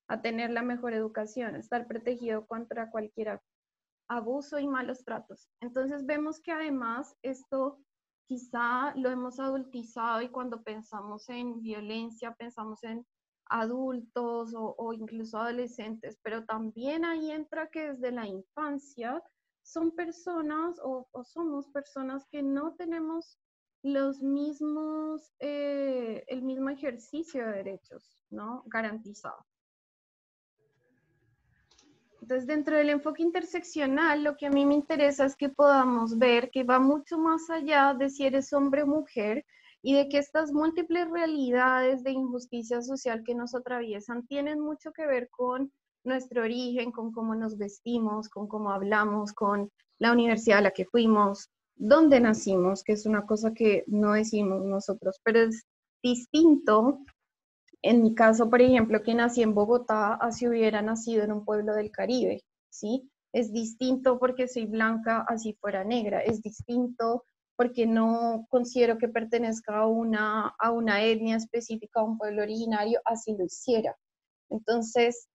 a tener la mejor educación, a estar protegido contra cualquier abuso y malos tratos. Entonces vemos que además esto quizá lo hemos adultizado, y cuando pensamos en violencia pensamos en adultos o incluso adolescentes, pero también ahí entra que desde la infancia son personas o somos personas que no tenemos los mismos, el mismo ejercicio de derechos, ¿no? Garantizado. Entonces, dentro del enfoque interseccional, lo que a mí me interesa es que podamos ver que va mucho más allá de si eres hombre o mujer, y de que estas múltiples realidades de injusticia social que nos atraviesan tienen mucho que ver con nuestro origen, con cómo nos vestimos, con cómo hablamos, con la universidad a la que fuimos, dónde nacimos, que es una cosa que no decimos nosotros, pero es distinto. En mi caso, por ejemplo, que nací en Bogotá, así hubiera nacido en un pueblo del Caribe, ¿sí? Es distinto porque soy blanca, así fuera negra. Es distinto porque no considero que pertenezca a una etnia específica, a un pueblo originario, así lo hiciera. Entonces,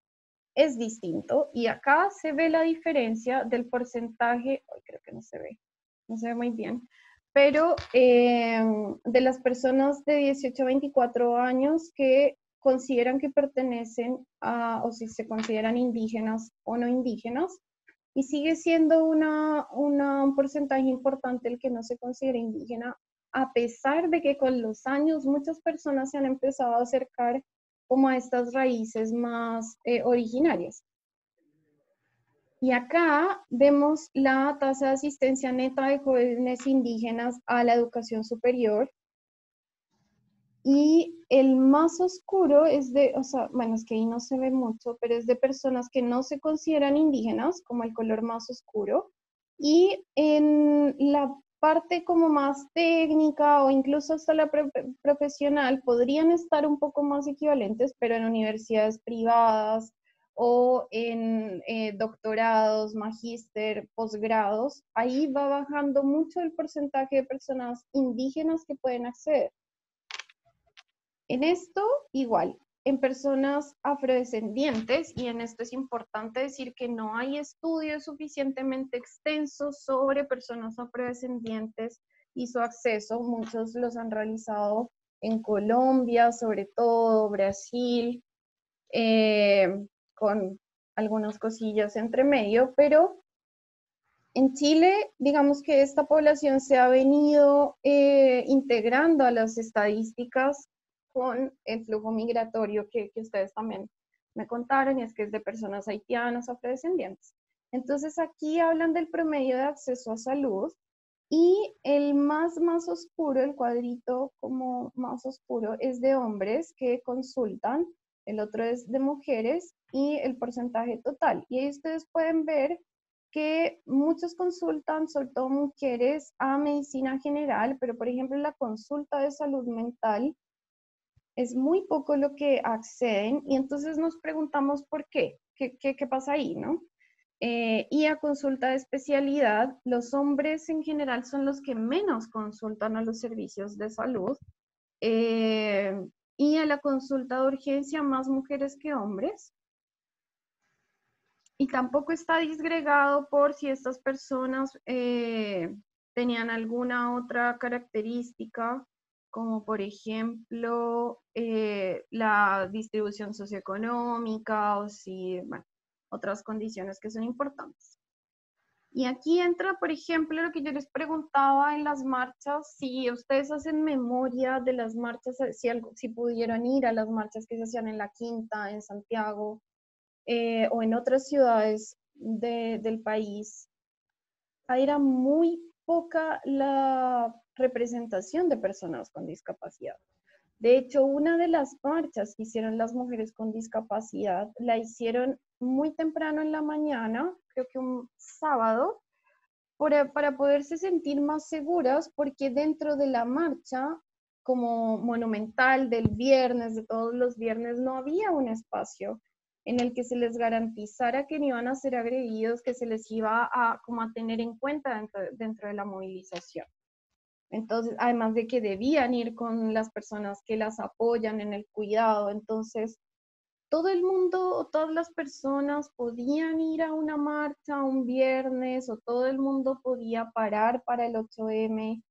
es distinto. Y acá se ve la diferencia del porcentaje, hoy creo que no se ve muy bien, pero de las personas de 18 a 24 años que consideran que pertenecen a, o si se consideran indígenas o no indígenas, y sigue siendo un porcentaje importante el que no se considera indígena, a pesar de que con los años muchas personas se han empezado a acercar como a estas raíces más originarias. Y acá vemos la tasa de asistencia neta de jóvenes indígenas a la educación superior. Y el más oscuro es de, o sea, bueno, es que ahí no se ve mucho, pero es de personas que no se consideran indígenas, como el color más oscuro. Y en la parte como más técnica o incluso hasta la profesional podrían estar un poco más equivalentes, pero en universidades privadas o en doctorados, magíster, posgrados, ahí va bajando mucho el porcentaje de personas indígenas que pueden acceder. En esto, igual, en personas afrodescendientes, y en esto es importante decir que no hay estudios suficientemente extensos sobre personas afrodescendientes y su acceso. Muchos los han realizado en Colombia, sobre todo Brasil, con algunas cosillas entre medio, pero en Chile, digamos que esta población se ha venido integrando a las estadísticas con el flujo migratorio que ustedes también me contaron, y es que es de personas haitianas, afrodescendientes. Entonces aquí hablan del promedio de acceso a salud, y el más oscuro, el cuadrito como más oscuro, es de hombres que consultan, el otro es de mujeres, y el porcentaje total. Y ahí ustedes pueden ver que muchos consultan, sobre todo mujeres, a medicina general, pero por ejemplo la consulta de salud mental es muy poco lo que acceden, y entonces nos preguntamos por qué, qué pasa ahí, ¿no? Y a consulta de especialidad, los hombres en general son los que menos consultan a los servicios de salud, y a la consulta de urgencia más mujeres que hombres. Y tampoco está disgregado por si estas personas tenían alguna otra característica, como por ejemplo la distribución socioeconómica, o si, bueno, otras condiciones que son importantes. Y aquí entra, por ejemplo, lo que yo les preguntaba en las marchas, si ustedes hacen memoria de las marchas, si pudieron ir a las marchas que se hacían en La Quinta, en Santiago, o en otras ciudades del país, era muy poca la representación de personas con discapacidad. De hecho, una de las marchas que hicieron las mujeres con discapacidad, la hicieron muy temprano en la mañana, creo que un sábado, para poderse sentir más seguras, porque dentro de la marcha, como monumental del viernes, de todos los viernes, no había un espacio en el que se les garantizara que no iban a ser agredidos, que se les iba a tener en cuenta dentro de la movilización. Entonces, además de que debían ir con las personas que las apoyan en el cuidado, entonces todo el mundo, todas las personas podían ir a una marcha un viernes, o todo el mundo podía parar para el 8M.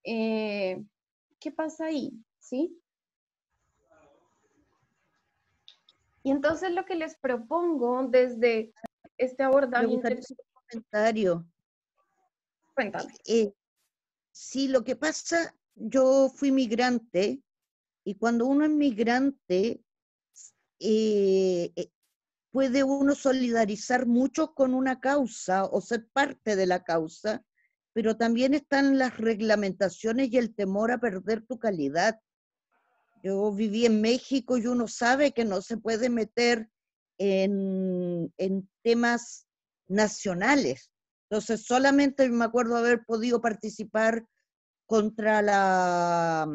¿Qué pasa ahí? ¿Sí? Y entonces lo que les propongo desde este abordaje... Me gustaría hacer un comentario. Cuéntame. Sí, lo que pasa, yo fui migrante, y cuando uno es migrante, puede uno solidarizar mucho con una causa o ser parte de la causa, pero también están las reglamentaciones y el temor a perder tu calidad. Yo viví en México y uno sabe que no se puede meter en temas nacionales. Entonces, solamente me acuerdo haber podido participar contra la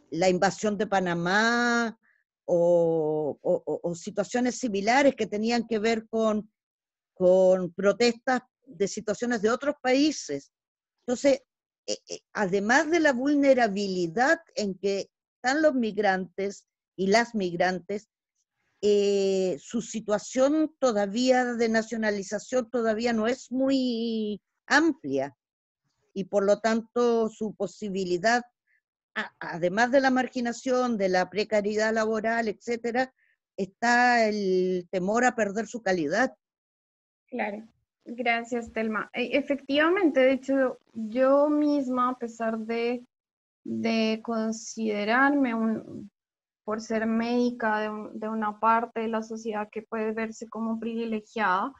invasión de Panamá o situaciones similares que tenían que ver con protestas de situaciones de otros países. Entonces, además de la vulnerabilidad en que están los migrantes y las migrantes, su situación todavía de nacionalización todavía no es muy amplia, y por lo tanto su posibilidad, además de la marginación, de la precariedad laboral, etcétera, está el temor a perder su calidad. Claro, gracias, Telma. Efectivamente, de hecho, yo misma, a pesar de considerarme por ser médica de una parte de la sociedad que puede verse como privilegiada,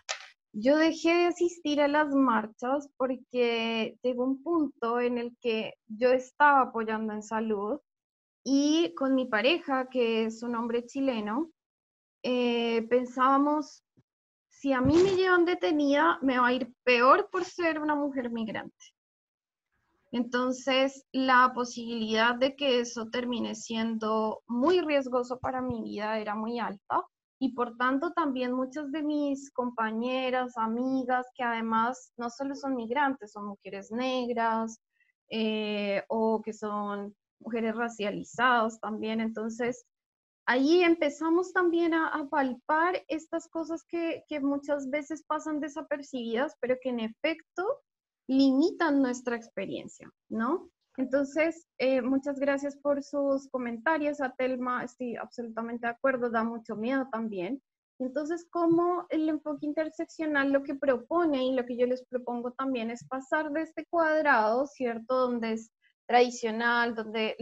yo dejé de asistir a las marchas porque llegó un punto en el que yo estaba apoyando en salud, y con mi pareja, que es un hombre chileno, pensábamos, si a mí me llevan detenida, me va a ir peor por ser una mujer migrante. Entonces, la posibilidad de que eso termine siendo muy riesgoso para mi vida era muy alta, y por tanto también muchas de mis compañeras, amigas, que además no solo son migrantes, son mujeres negras, o que son mujeres racializadas también. Entonces, ahí empezamos también a palpar estas cosas que muchas veces pasan desapercibidas, pero que en efecto limitan nuestra experiencia, ¿no? Entonces, muchas gracias por sus comentarios, Atelma, estoy absolutamente de acuerdo, da mucho miedo también. Entonces, como el enfoque interseccional lo que propone y lo que yo les propongo también es pasar de este cuadrado, ¿cierto? Donde es tradicional, donde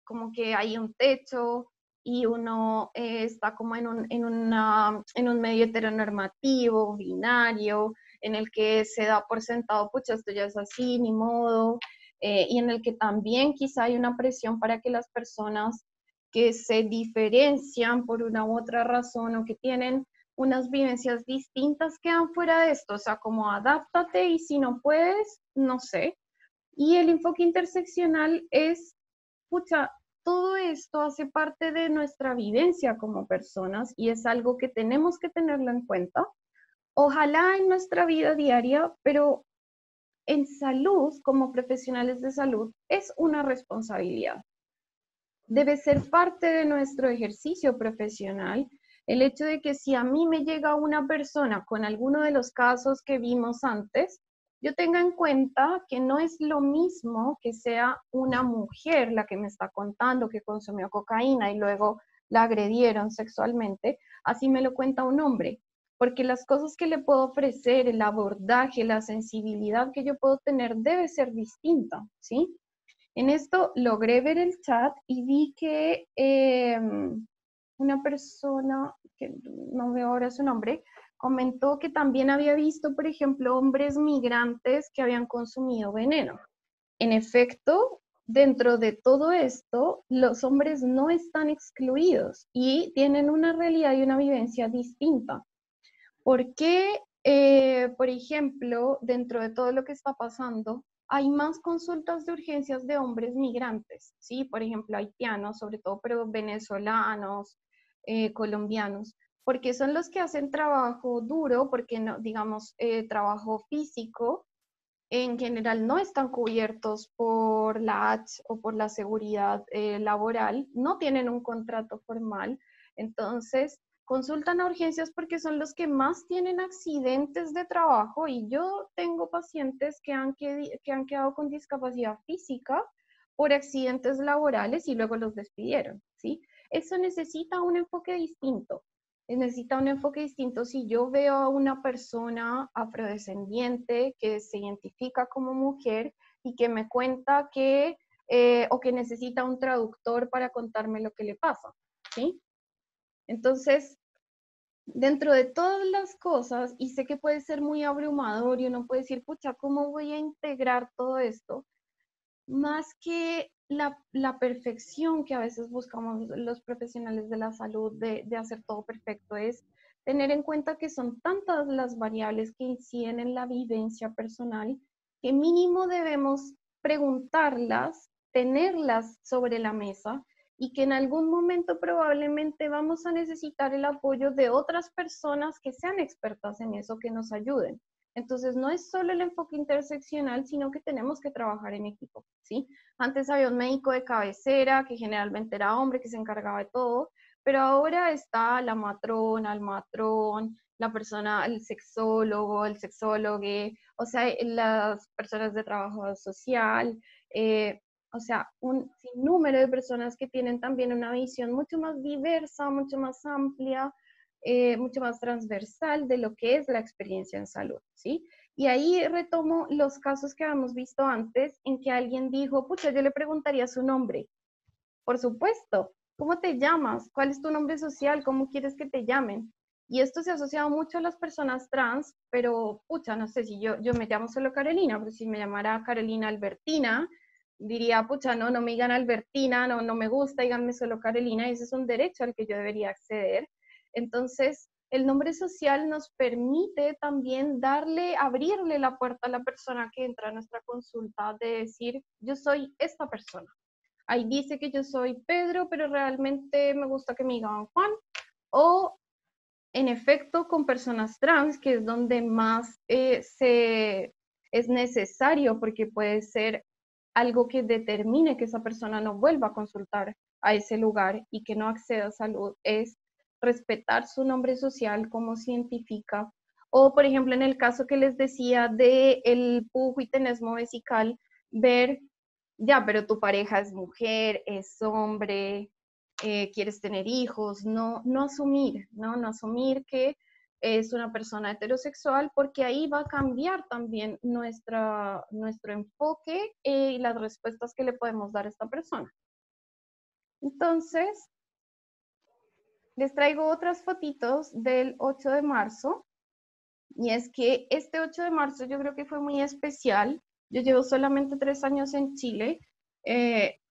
como que hay un techo y uno está como en un medio heteronormativo, binario, en el que se da por sentado, pucha, esto ya es así, ni modo, y en el que también quizá hay una presión para que las personas que se diferencian por una u otra razón o que tienen unas vivencias distintas quedan fuera de esto, o sea, como adáptate y si no puedes, no sé. Y el enfoque interseccional es, pucha, todo esto hace parte de nuestra vivencia como personas y es algo que tenemos que tenerlo en cuenta. Ojalá en nuestra vida diaria, pero en salud, como profesionales de salud, es una responsabilidad. Debe ser parte de nuestro ejercicio profesional el hecho de que si a mí me llega una persona con alguno de los casos que vimos antes, yo tenga en cuenta que no es lo mismo que sea una mujer la que me está contando que consumió cocaína y luego la agredieron sexualmente, así me lo cuenta un hombre, porque las cosas que le puedo ofrecer, el abordaje, la sensibilidad que yo puedo tener debe ser distinta, ¿sí? En esto logré ver el chat y vi que una persona, que no veo ahora su nombre, comentó que también había visto, por ejemplo, hombres migrantes que habían consumido veneno. En efecto, dentro de todo esto, los hombres no están excluidos y tienen una realidad y una vivencia distinta. ¿Por qué, por ejemplo, dentro de todo lo que está pasando, hay más consultas de urgencias de hombres migrantes? ¿Sí? Por ejemplo, haitianos, sobre todo, pero venezolanos, colombianos, porque son los que hacen trabajo duro, porque no, digamos, trabajo físico, en general no están cubiertos por la H o por la seguridad laboral, no tienen un contrato formal, entonces consultan a urgencias porque son los que más tienen accidentes de trabajo y yo tengo pacientes que han quedado con discapacidad física por accidentes laborales y luego los despidieron, ¿sí? Eso necesita un enfoque distinto. Necesita un enfoque distinto si yo veo a una persona afrodescendiente que se identifica como mujer y que me cuenta que, o que necesita un traductor para contarme lo que le pasa, ¿sí? Entonces, dentro de todas las cosas, y sé que puede ser muy abrumador y uno puede decir, pucha, ¿cómo voy a integrar todo esto? Más que la perfección que a veces buscamos los profesionales de la salud de hacer todo perfecto, es tener en cuenta que son tantas las variables que inciden en la vivencia personal que mínimo debemos preguntarlas, tenerlas sobre la mesa y que en algún momento probablemente vamos a necesitar el apoyo de otras personas que sean expertas en eso, que nos ayuden. Entonces, no es solo el enfoque interseccional, sino que tenemos que trabajar en equipo, ¿sí? Antes había un médico de cabecera, que generalmente era hombre, que se encargaba de todo, pero ahora está la matrona, el matrón, la persona, el sexólogo, el sexólogo, o sea, las personas de trabajo social, o sea, un sinnúmero de personas que tienen también una visión mucho más diversa, mucho más amplia, mucho más transversal de lo que es la experiencia en salud, ¿sí? Y ahí retomo los casos que habíamos visto antes, en que alguien dijo, pucha, yo le preguntaría su nombre. Por supuesto, ¿cómo te llamas? ¿Cuál es tu nombre social? ¿Cómo quieres que te llamen? Y esto se ha asociado mucho a las personas trans, pero, pucha, no sé si yo me llamo solo Carolina, pero si me llamara Carolina Albertina, diría, pucha, no me digan Albertina, no me gusta, díganme solo Carolina, y ese es un derecho al que yo debería acceder. Entonces, el nombre social nos permite también abrirle la puerta a la persona que entra a nuestra consulta de decir, yo soy esta persona. Ahí dice que yo soy Pedro, pero realmente me gusta que me digan Juan. O, en efecto, con personas trans, que es donde más es necesario, porque puede ser algo que determine que esa persona no vuelva a consultar a ese lugar y que no acceda a salud es respetar su nombre social, cómo se identifica. O, por ejemplo, en el caso que les decía del pujo y tenesmo vesical, ver, ya, pero tu pareja es mujer, es hombre, quieres tener hijos, no asumir, no asumir que es una persona heterosexual, porque ahí va a cambiar también nuestro enfoque y las respuestas que le podemos dar a esta persona. Entonces, les traigo otras fotitos del 8 de marzo, y es que este 8 de marzo yo creo que fue muy especial. Yo llevo solamente 3 años en Chile,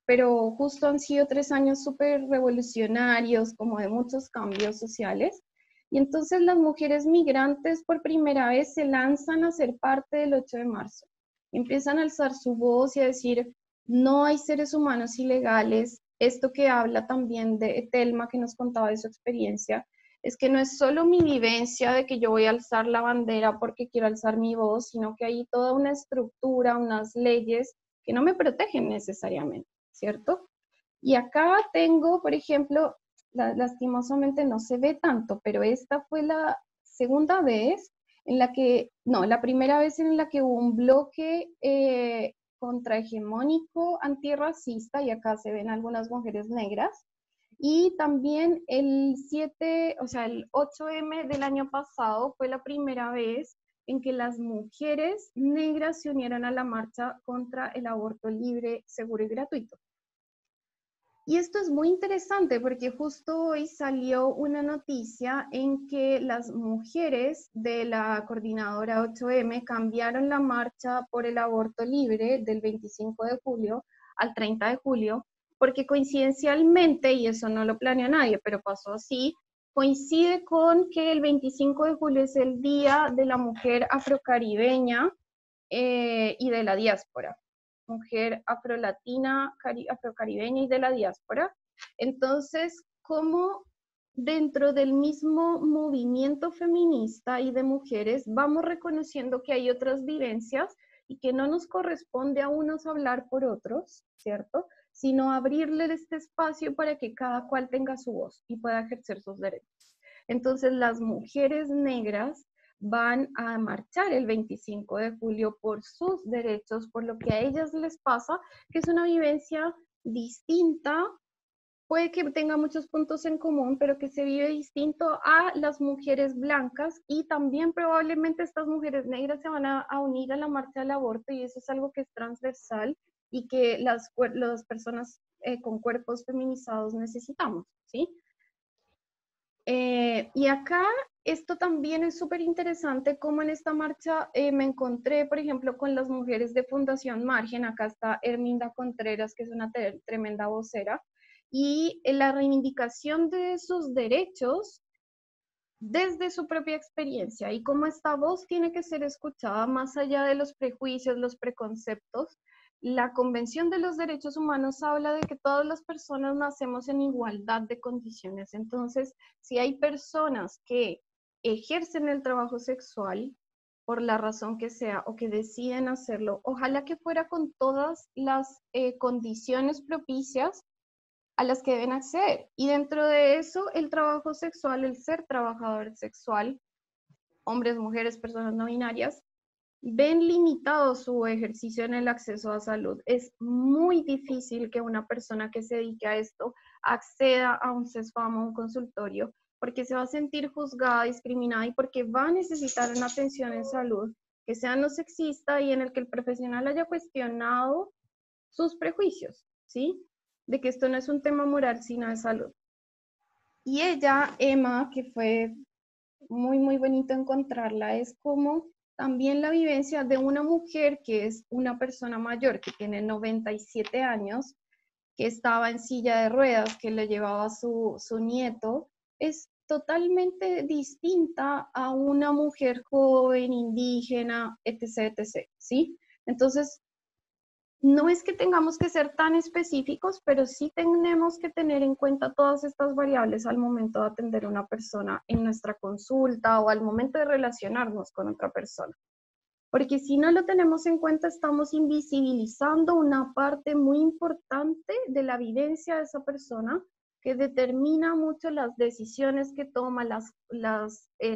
pero justo han sido 3 años súper revolucionarios, como de muchos cambios sociales. Y entonces las mujeres migrantes por primera vez se lanzan a ser parte del 8 de marzo. Y empiezan a alzar su voz y a decir, no hay seres humanos ilegales. Esto que habla también de Telma, que nos contaba de su experiencia, es que no es solo mi vivencia de que yo voy a alzar la bandera porque quiero alzar mi voz, sino que hay toda una estructura, unas leyes que no me protegen necesariamente, ¿cierto? Y acá tengo, por ejemplo, lastimosamente no se ve tanto, pero esta fue la segunda vez en la que, no, la primera vez en la que hubo un bloque contrahegemónico antirracista, y acá se ven algunas mujeres negras. Y también el 8M del año pasado fue la primera vez en que las mujeres negras se unieron a la marcha contra el aborto libre, seguro y gratuito. Y esto es muy interesante porque justo hoy salió una noticia en que las mujeres de la coordinadora 8M cambiaron la marcha por el aborto libre del 25 de julio al 30 de julio, porque coincidencialmente, y eso no lo planeó nadie, pero pasó así, coincide con que el 25 de julio es el Día de la Mujer Afrocaribeña y de la diáspora. Mujer afrolatina, afrocaribeña y de la diáspora. Entonces, ¿cómo dentro del mismo movimiento feminista y de mujeres vamos reconociendo que hay otras vivencias y que no nos corresponde a unos hablar por otros, ¿cierto? Sino abrirle este espacio para que cada cual tenga su voz y pueda ejercer sus derechos. Entonces, las mujeres negras van a marchar el 25 de julio por sus derechos, por lo que a ellas les pasa, que es una vivencia distinta, puede que tenga muchos puntos en común, pero que se vive distinto a las mujeres blancas, y también probablemente estas mujeres negras se van a unir a la marcha del aborto, y eso es algo que es transversal y que las personas con cuerpos feminizados necesitamos, ¿sí? Y acá esto también es súper interesante, como en esta marcha me encontré, por ejemplo, con las mujeres de Fundación Margen. Acá está Herminda Contreras, que es una tremenda vocera, y la reivindicación de sus derechos desde su propia experiencia, y cómo esta voz tiene que ser escuchada más allá de los prejuicios, los preconceptos. La Convención de los Derechos Humanos habla de que todas las personas nacemos en igualdad de condiciones. Entonces, si hay personas que ejercen el trabajo sexual por la razón que sea o que deciden hacerlo, ojalá que fuera con todas las condiciones propicias a las que deben acceder. Y dentro de eso, el trabajo sexual, el ser trabajador sexual, hombres, mujeres, personas no binarias, ven limitado su ejercicio en el acceso a salud. Es muy difícil que una persona que se dedique a esto acceda a un CESFAM o un consultorio, porque se va a sentir juzgada, discriminada, y porque va a necesitar una atención en salud que sea no sexista y en el que el profesional haya cuestionado sus prejuicios, ¿sí? De que esto no es un tema moral, sino de salud. Y ella, Emma, que fue muy, muy bonito encontrarla, es como también la vivencia de una mujer que es una persona mayor, que tiene 97 años, que estaba en silla de ruedas, que le llevaba su nieto, es totalmente distinta a una mujer joven, indígena, etc., etc., ¿sí? Entonces, no es que tengamos que ser tan específicos, pero sí tenemos que tener en cuenta todas estas variables al momento de atender a una persona en nuestra consulta o al momento de relacionarnos con otra persona. porque si no lo tenemos en cuenta, estamos invisibilizando una parte muy importante de la vivencia de esa persona que determina mucho las decisiones que toma, las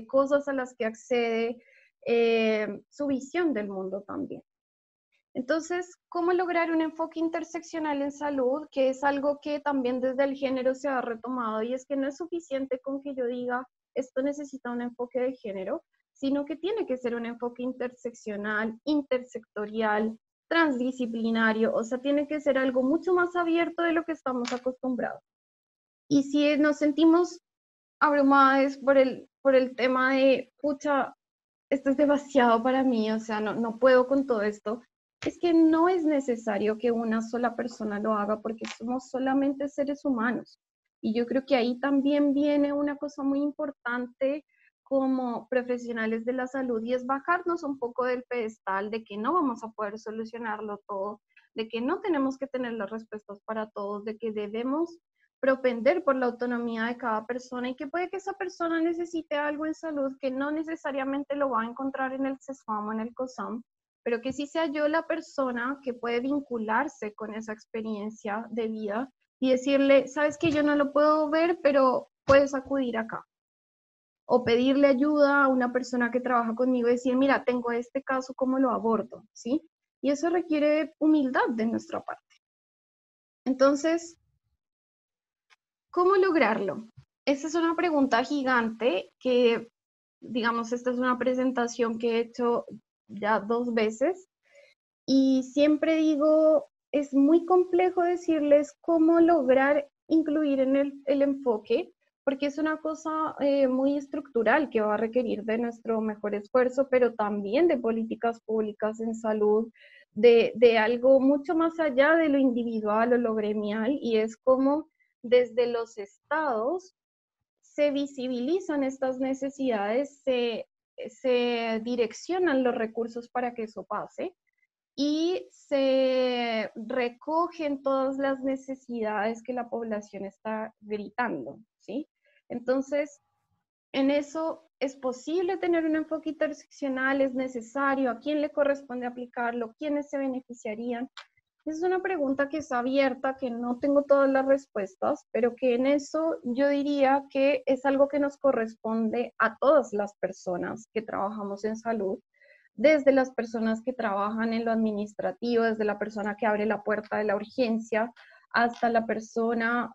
cosas a las que accede, su visión del mundo también. Entonces, ¿cómo lograr un enfoque interseccional en salud? Que es algo que también desde el género se ha retomado, y es que no es suficiente con que yo diga, esto necesita un enfoque de género, sino que tiene que ser un enfoque interseccional, intersectorial, transdisciplinario, o sea, tiene que ser algo mucho más abierto de lo que estamos acostumbrados. Y si nos sentimos abrumadas por el tema de, pucha, esto es demasiado para mí, o sea, no puedo con todo esto, es que no es necesario que una sola persona lo haga porque somos solamente seres humanos. Y yo creo que ahí también viene una cosa muy importante como profesionales de la salud, y es bajarnos un poco del pedestal de que no vamos a poder solucionarlo todo, de que no tenemos que tener las respuestas para todos, de que debemos propender por la autonomía de cada persona, y que puede que esa persona necesite algo en salud que no necesariamente lo va a encontrar en el CESFAM o en el COSAM, pero que sí sea yo la persona que puede vincularse con esa experiencia de vida y decirle, sabes que yo no lo puedo ver, pero puedes acudir acá. O pedirle ayuda a una persona que trabaja conmigo y decir, mira, tengo este caso, ¿cómo lo abordo? ¿Sí? Y eso requiere humildad de nuestra parte. Entonces, ¿cómo lograrlo? Esa es una pregunta gigante que, digamos, esta es una presentación que he hecho ya 2 veces y siempre digo, es muy complejo decirles cómo lograr incluir en el enfoque, porque es una cosa muy estructural que va a requerir de nuestro mejor esfuerzo, pero también de políticas públicas en salud, de algo mucho más allá de lo individual o lo gremial, y es como desde los estados se visibilizan estas necesidades, se direccionan los recursos para que eso pase y se recogen todas las necesidades que la población está gritando, ¿sí? Entonces, en eso es posible tener un enfoque interseccional, es necesario, a quién le corresponde aplicarlo, quiénes se beneficiarían. Es una pregunta que es abierta, que no tengo todas las respuestas, pero que en eso yo diría que es algo que nos corresponde a todas las personas que trabajamos en salud, desde las personas que trabajan en lo administrativo, desde la persona que abre la puerta de la urgencia, hasta la persona,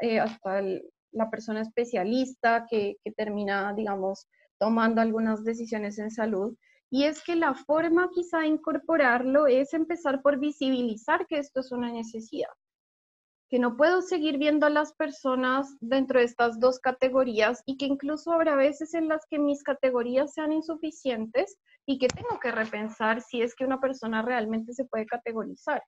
la persona especialista que termina, digamos, tomando algunas decisiones en salud. Y es que la forma quizá de incorporarlo es empezar por visibilizar que esto es una necesidad, que no puedo seguir viendo a las personas dentro de estas 2 categorías, y que incluso habrá veces en las que mis categorías sean insuficientes y que tengo que repensar si es que una persona realmente se puede categorizar.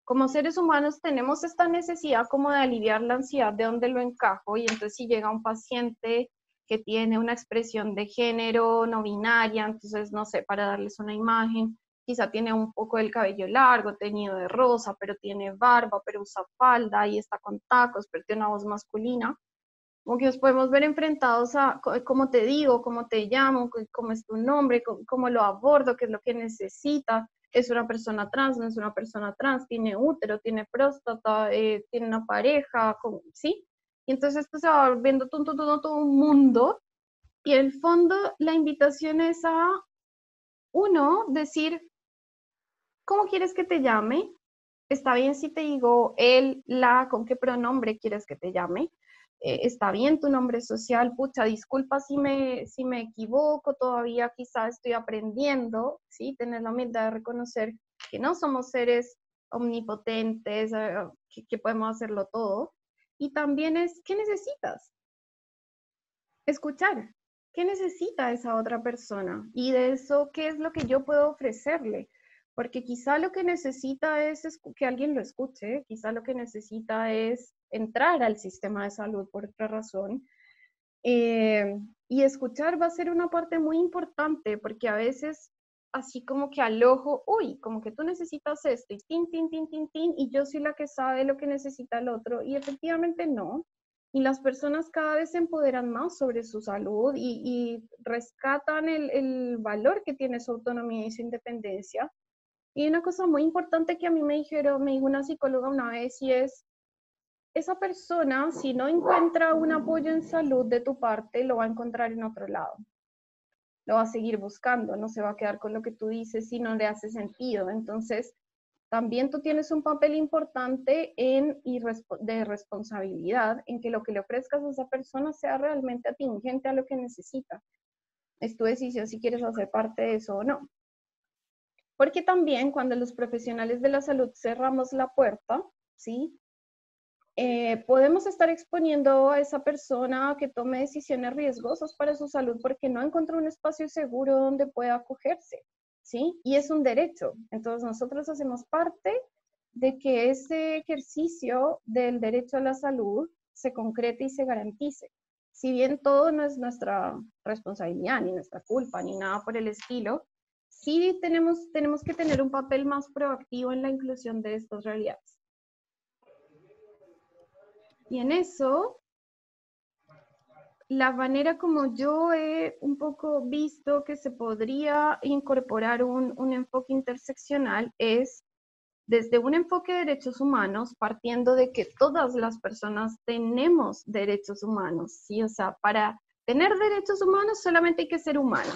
Como seres humanos tenemos esta necesidad como de aliviar la ansiedad de dónde lo encajo, y entonces si llega un paciente que tiene una expresión de género no binaria, entonces no sé, para darles una imagen, quizá tiene un poco el cabello largo, teñido de rosa, pero tiene barba, pero usa falda y está con tacos, pero tiene una voz masculina. Como que nos podemos ver enfrentados a cómo te digo, cómo te llamo, cómo es tu nombre, cómo lo abordo, qué es lo que necesita. Es una persona trans, no es una persona trans, tiene útero, tiene próstata, tiene una pareja, ¿sí? Y entonces esto se va volviendo todo un mundo, y en el fondo la invitación es a uno decir, ¿cómo quieres que te llame? Está bien si te digo él, la, ¿con qué pronombre quieres que te llame? Está bien tu nombre social, pucha, disculpa si me equivoco, todavía quizá estoy aprendiendo, ¿sí? Tener la humildad de reconocer que no somos seres omnipotentes, que podemos hacerlo todo. Y también es, ¿qué necesitas? Escuchar. ¿Qué necesita esa otra persona? Y de eso, ¿qué es lo que yo puedo ofrecerle? Porque quizá lo que necesita es que alguien lo escuche, quizá lo que necesita es entrar al sistema de salud por otra razón. Y escuchar va a ser una parte muy importante, porque a veces así como que al ojo, uy, como que tú necesitas esto, y tin, tin, tin, tin, tin, y yo soy la que sabe lo que necesita el otro, y efectivamente no. y las personas cada vez se empoderan más sobre su salud y rescatan el valor que tiene su autonomía y su independencia. Y una cosa muy importante que a mí me dijo una psicóloga una vez, y es, esa persona, si no encuentra un apoyo en salud de tu parte, lo va a encontrar en otro lado. Lo va a seguir buscando, no se va a quedar con lo que tú dices si no le hace sentido. Entonces, también tú tienes un papel importante de responsabilidad en que lo que le ofrezcas a esa persona sea realmente atingente a lo que necesita. Es tu decisión si quieres hacer parte de eso o no. Porque también cuando los profesionales de la salud cerramos la puerta, ¿sí? Podemos estar exponiendo a esa persona a que tome decisiones riesgosas para su salud porque no encontró un espacio seguro donde pueda acogerse, ¿sí? Y es un derecho. Entonces nosotros hacemos parte de que ese ejercicio del derecho a la salud se concrete y se garantice. Si bien todo no es nuestra responsabilidad, ni nuestra culpa, ni nada por el estilo, sí tenemos que tener un papel más proactivo en la inclusión de estas realidades. Y en eso, la manera como yo he un poco visto que se podría incorporar un enfoque interseccional es desde un enfoque de derechos humanos, partiendo de que todas las personas tenemos derechos humanos, ¿sí? O sea, para tener derechos humanos solamente hay que ser humano.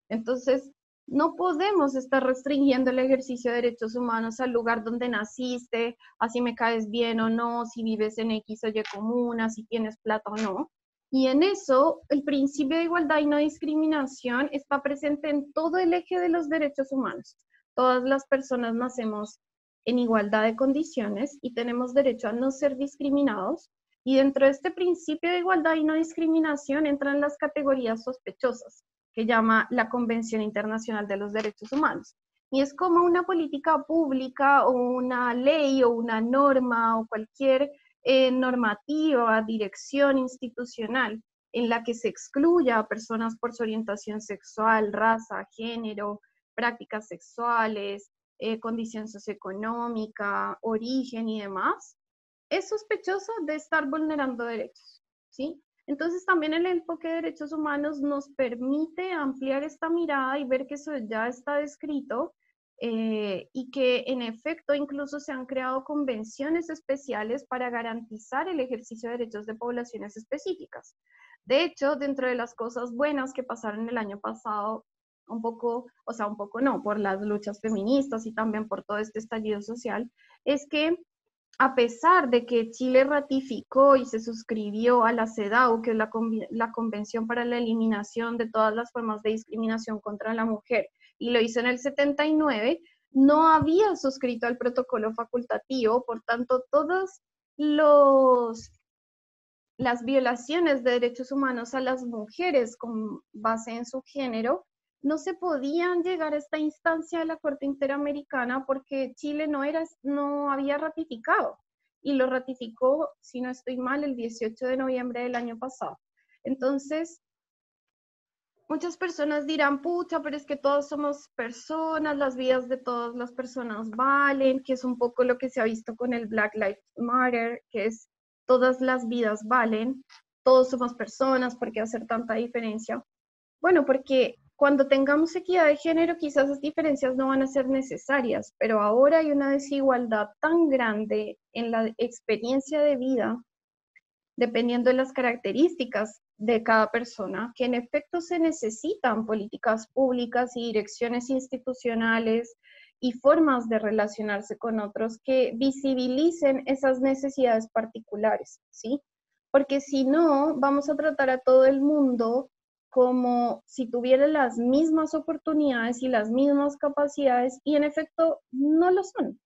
Entonces, no podemos estar restringiendo el ejercicio de derechos humanos al lugar donde naciste, a si me caes bien o no, si vives en X o Y comuna, si tienes plata o no. Y en eso, el principio de igualdad y no discriminación está presente en todo el eje de los derechos humanos. Todas las personas nacemos en igualdad de condiciones y tenemos derecho a no ser discriminados. Y dentro de este principio de igualdad y no discriminación entran las categorías sospechosas, que llama la Convención Internacional de los Derechos Humanos. Y es como una política pública o una ley o una norma o cualquier normativa, dirección institucional en la que se excluya a personas por su orientación sexual, raza, género, prácticas sexuales, condición socioeconómica, origen y demás, es sospechoso de estar vulnerando derechos, ¿sí? Entonces también el enfoque de derechos humanos nos permite ampliar esta mirada y ver que eso ya está descrito y que en efecto incluso se han creado convenciones especiales para garantizar el ejercicio de derechos de poblaciones específicas. De hecho, dentro de las cosas buenas que pasaron el año pasado, un poco no, por las luchas feministas y también por todo este estallido social, es que a pesar de que Chile ratificó y se suscribió a la CEDAW, que es la Convención para la Eliminación de todas las formas de discriminación contra la mujer, y lo hizo en el 79, no había suscrito al protocolo facultativo, por tanto, todas las violaciones de derechos humanos a las mujeres con base en su género no se podían llegar a esta instancia de la Corte Interamericana porque Chile no había ratificado, y lo ratificó, si no estoy mal, el 18 de noviembre del año pasado. Entonces, muchas personas dirán, pucha, pero es que todos somos personas, las vidas de todas las personas valen, que es un poco lo que se ha visto con el Black Lives Matter, que es todas las vidas valen, todos somos personas, ¿por qué hacer tanta diferencia? Bueno, porque cuando tengamos equidad de género, quizás esas diferencias no van a ser necesarias, pero ahora hay una desigualdad tan grande en la experiencia de vida, dependiendo de las características de cada persona, que en efecto se necesitan políticas públicas y direcciones institucionales y formas de relacionarse con otros que visibilicen esas necesidades particulares, ¿sí? Porque si no, vamos a tratar a todo el mundo como si tuviera las mismas oportunidades y las mismas capacidades, y en efecto no lo son.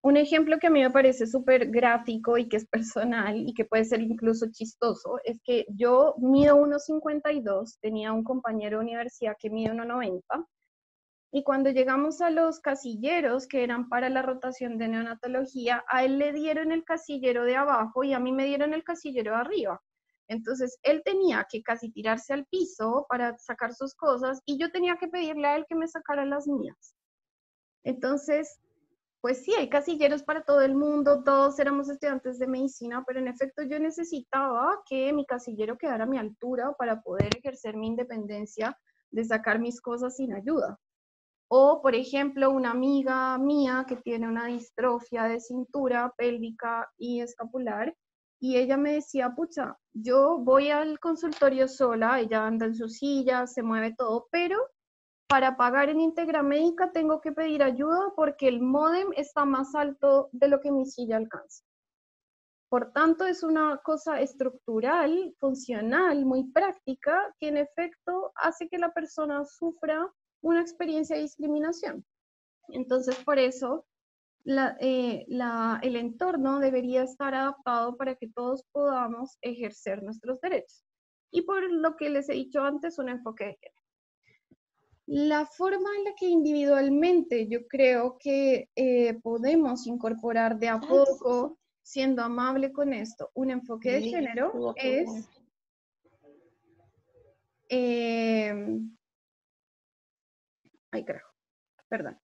Un ejemplo que a mí me parece súper gráfico y que es personal y que puede ser incluso chistoso es que yo mido 1,52, tenía un compañero de universidad que mide 1,90, y cuando llegamos a los casilleros que eran para la rotación de neonatología, a él le dieron el casillero de abajo y a mí me dieron el casillero de arriba. Entonces, él tenía que casi tirarse al piso para sacar sus cosas y yo tenía que pedirle a él que me sacara las mías. Entonces, pues sí, hay casilleros para todo el mundo, todos éramos estudiantes de medicina, pero en efecto yo necesitaba que mi casillero quedara a mi altura para poder ejercer mi independencia de sacar mis cosas sin ayuda. O, por ejemplo, una amiga mía que tiene una distrofia de cintura pélvica y escapular, y ella me decía, pucha, yo voy al consultorio sola, ella anda en su silla, se mueve todo, pero para pagar en Integra Médica tengo que pedir ayuda porque el módem está más alto de lo que mi silla alcanza. Por tanto, es una cosa estructural, funcional, muy práctica, que en efecto hace que la persona sufra una experiencia de discriminación. Entonces, por eso, el entorno debería estar adaptado para que todos podamos ejercer nuestros derechos. Y por lo que les he dicho antes, un enfoque de género. La forma en la que individualmente yo creo que podemos incorporar de a poco, siendo amable con esto, un enfoque de género es ay, carajo, perdón.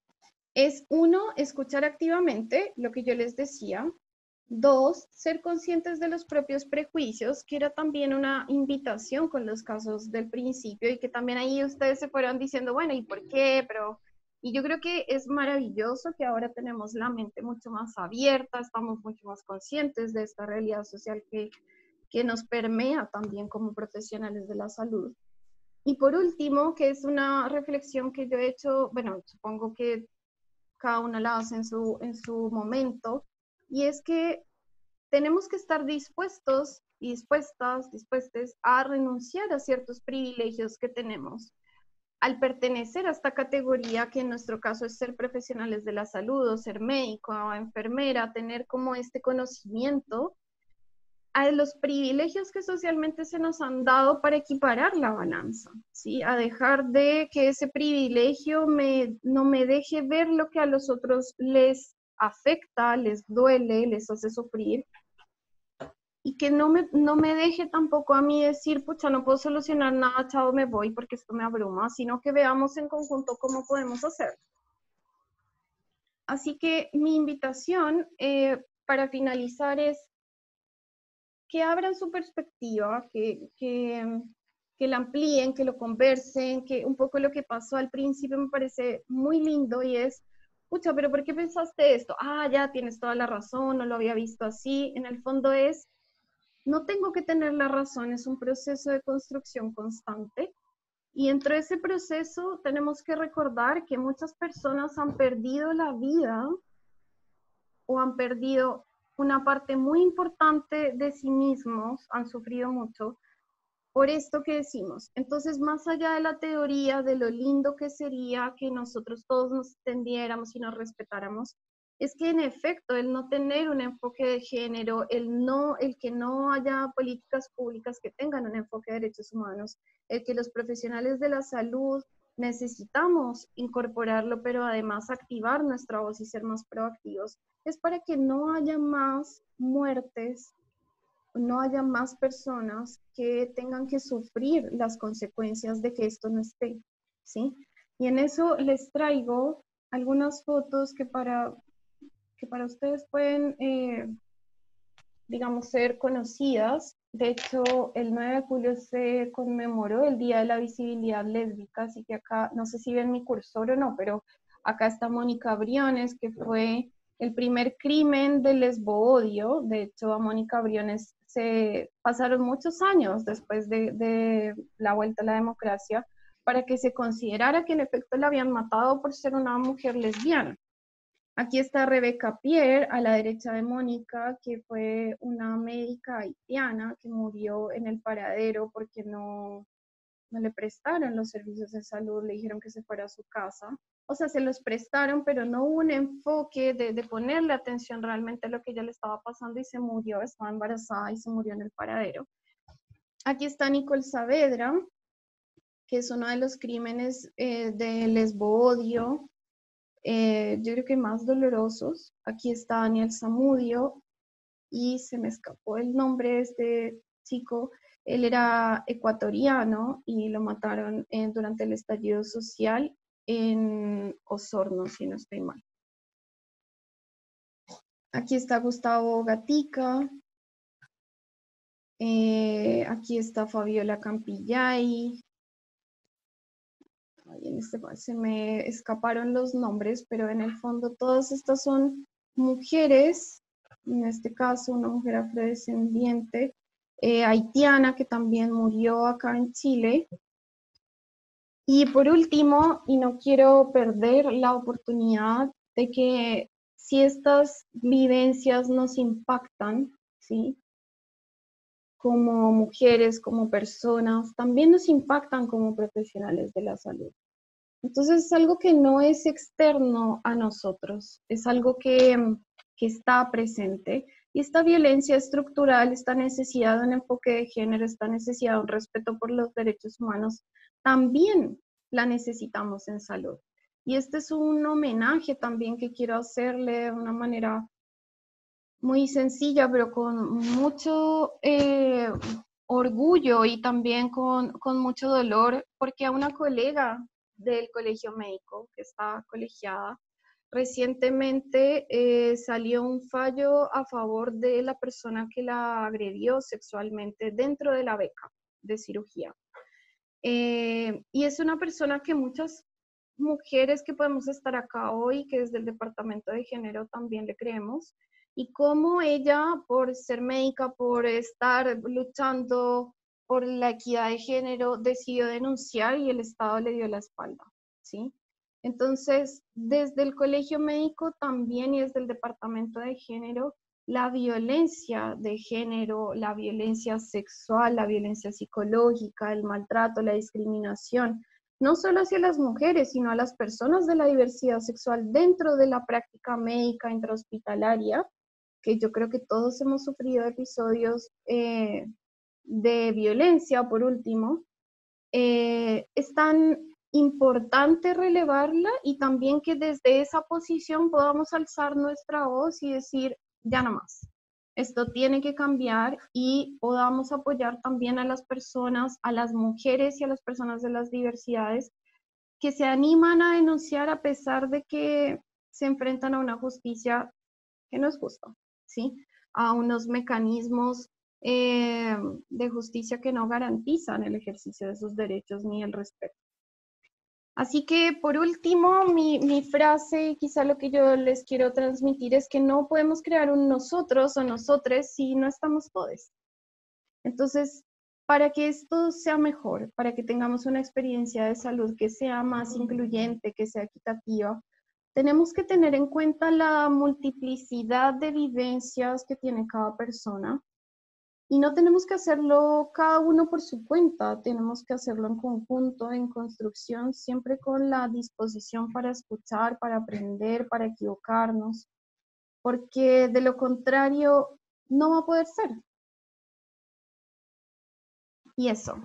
Es uno, escuchar activamente lo que yo les decía. Dos, ser conscientes de los propios prejuicios, que era también una invitación con los casos del principio y que también ahí ustedes se fueron diciendo, bueno, ¿y por qué? Y yo creo que es maravilloso que ahora tenemos la mente mucho más abierta, estamos mucho más conscientes de esta realidad social que nos permea también como profesionales de la salud. Y por último, que es una reflexión que yo he hecho, bueno, supongo que cada uno la hace en su momento, y es que tenemos que estar dispuestos y dispuestas a renunciar a ciertos privilegios que tenemos al pertenecer a esta categoría, que en nuestro caso es ser profesionales de la salud, o ser médico o enfermera, tener como este conocimiento a los privilegios que socialmente se nos han dado para equiparar la balanza, ¿sí? A dejar de que ese privilegio no me deje ver lo que a los otros les afecta, les duele, les hace sufrir, y que no me deje tampoco a mí decir, pucha, no puedo solucionar nada, chao, me voy porque esto me abruma, sino que veamos en conjunto cómo podemos hacerlo. Así que mi invitación para finalizar es que abran su perspectiva, que la amplíen, que lo conversen, que un poco lo que pasó al principio me parece muy lindo y es, pucha, pero ¿por qué pensaste esto? Ah, ya tienes toda la razón, no lo había visto así. En el fondo es, no tengo que tener la razón, es un proceso de construcción constante. Y dentro de ese proceso tenemos que recordar que muchas personas han perdido la vida o han perdido una parte muy importante de sí mismos, han sufrido mucho por esto que decimos. Entonces, más allá de la teoría de lo lindo que sería que nosotros todos nos entendiéramos y nos respetáramos, es que en efecto el no tener un enfoque de género, el que no haya políticas públicas que tengan un enfoque de derechos humanos, el que los profesionales de la salud necesitamos incorporarlo, pero además activar nuestra voz y ser más proactivos, es para que no haya más muertes, no haya más personas que tengan que sufrir las consecuencias de que esto no esté, ¿sí? Y en eso les traigo algunas fotos que para ustedes pueden, digamos, ser conocidas. De hecho, el 9 de julio se conmemoró el Día de la Visibilidad Lésbica, así que acá, no sé si ven mi cursor o no, pero acá está Mónica Briones, que fue el primer crimen de lesboodio. De hecho, a Mónica Briones se pasaron muchos años después de la vuelta a la democracia para que se considerara que en efecto la habían matado por ser una mujer lesbiana. Aquí está Rebeca Pierre, a la derecha de Mónica, que fue una médica haitiana que murió en el paradero porque no le prestaron los servicios de salud, le dijeron que se fuera a su casa. O sea, se los prestaron, pero no hubo un enfoque de ponerle atención realmente a lo que ella le estaba pasando y se murió, estaba embarazada y se murió en el paradero. Aquí está Nicole Saavedra, que es uno de los crímenes de lesboodio, yo creo que más dolorosos. Aquí está Daniel Zamudio, y se me escapó el nombre de este chico. Él era ecuatoriano y lo mataron durante el estallido social en Osorno, si no estoy mal. Aquí está Gustavo Gatica. Aquí está Fabiola Campillay. Ay, se me escaparon los nombres, pero en el fondo todas estas son mujeres, en este caso una mujer afrodescendiente, haitiana, que también murió acá en Chile. Y por último, y no quiero perder la oportunidad de que si estas vivencias nos impactan, ¿sí?, como mujeres, como personas, también nos impactan como profesionales de la salud. Entonces es algo que no es externo a nosotros, es algo que está presente. Y esta violencia estructural, esta necesidad de un enfoque de género, esta necesidad de un respeto por los derechos humanos, también la necesitamos en salud. Y este es un homenaje también que quiero hacerle de una manera muy sencilla, pero con mucho orgullo y también con mucho dolor, porque a una colega del colegio médico que está colegiada, recientemente salió un fallo a favor de la persona que la agredió sexualmente dentro de la beca de cirugía. Y es una persona que muchas mujeres que podemos estar acá hoy, que desde el Departamento de Género también le creemos, y cómo ella, por ser médica, por estar luchando por la equidad de género, decidió denunciar y el Estado le dio la espalda, ¿sí? Entonces, desde el colegio médico también y desde el Departamento de Género, la violencia de género, la violencia sexual, la violencia psicológica, el maltrato, la discriminación, no solo hacia las mujeres, sino a las personas de la diversidad sexual dentro de la práctica médica intrahospitalaria, que yo creo que todos hemos sufrido episodios de violencia, por último, es tan importante relevarla y también que desde esa posición podamos alzar nuestra voz y decir, ya no más. Esto tiene que cambiar y podamos apoyar también a las personas, a las mujeres y a las personas de las diversidades que se animan a denunciar a pesar de que se enfrentan a una justicia que no es justa, ¿sí? A unos mecanismos de justicia que no garantizan el ejercicio de sus derechos ni el respeto. Así que, por último, mi frase, quizá lo que yo les quiero transmitir es que no podemos crear un nosotros o nosotres si no estamos todos. Entonces, para que esto sea mejor, para que tengamos una experiencia de salud que sea más incluyente, que sea equitativa, tenemos que tener en cuenta la multiplicidad de vivencias que tiene cada persona y no tenemos que hacerlo cada uno por su cuenta, tenemos que hacerlo en conjunto, en construcción, siempre con la disposición para escuchar, para aprender, para equivocarnos, porque de lo contrario no va a poder ser. Y eso.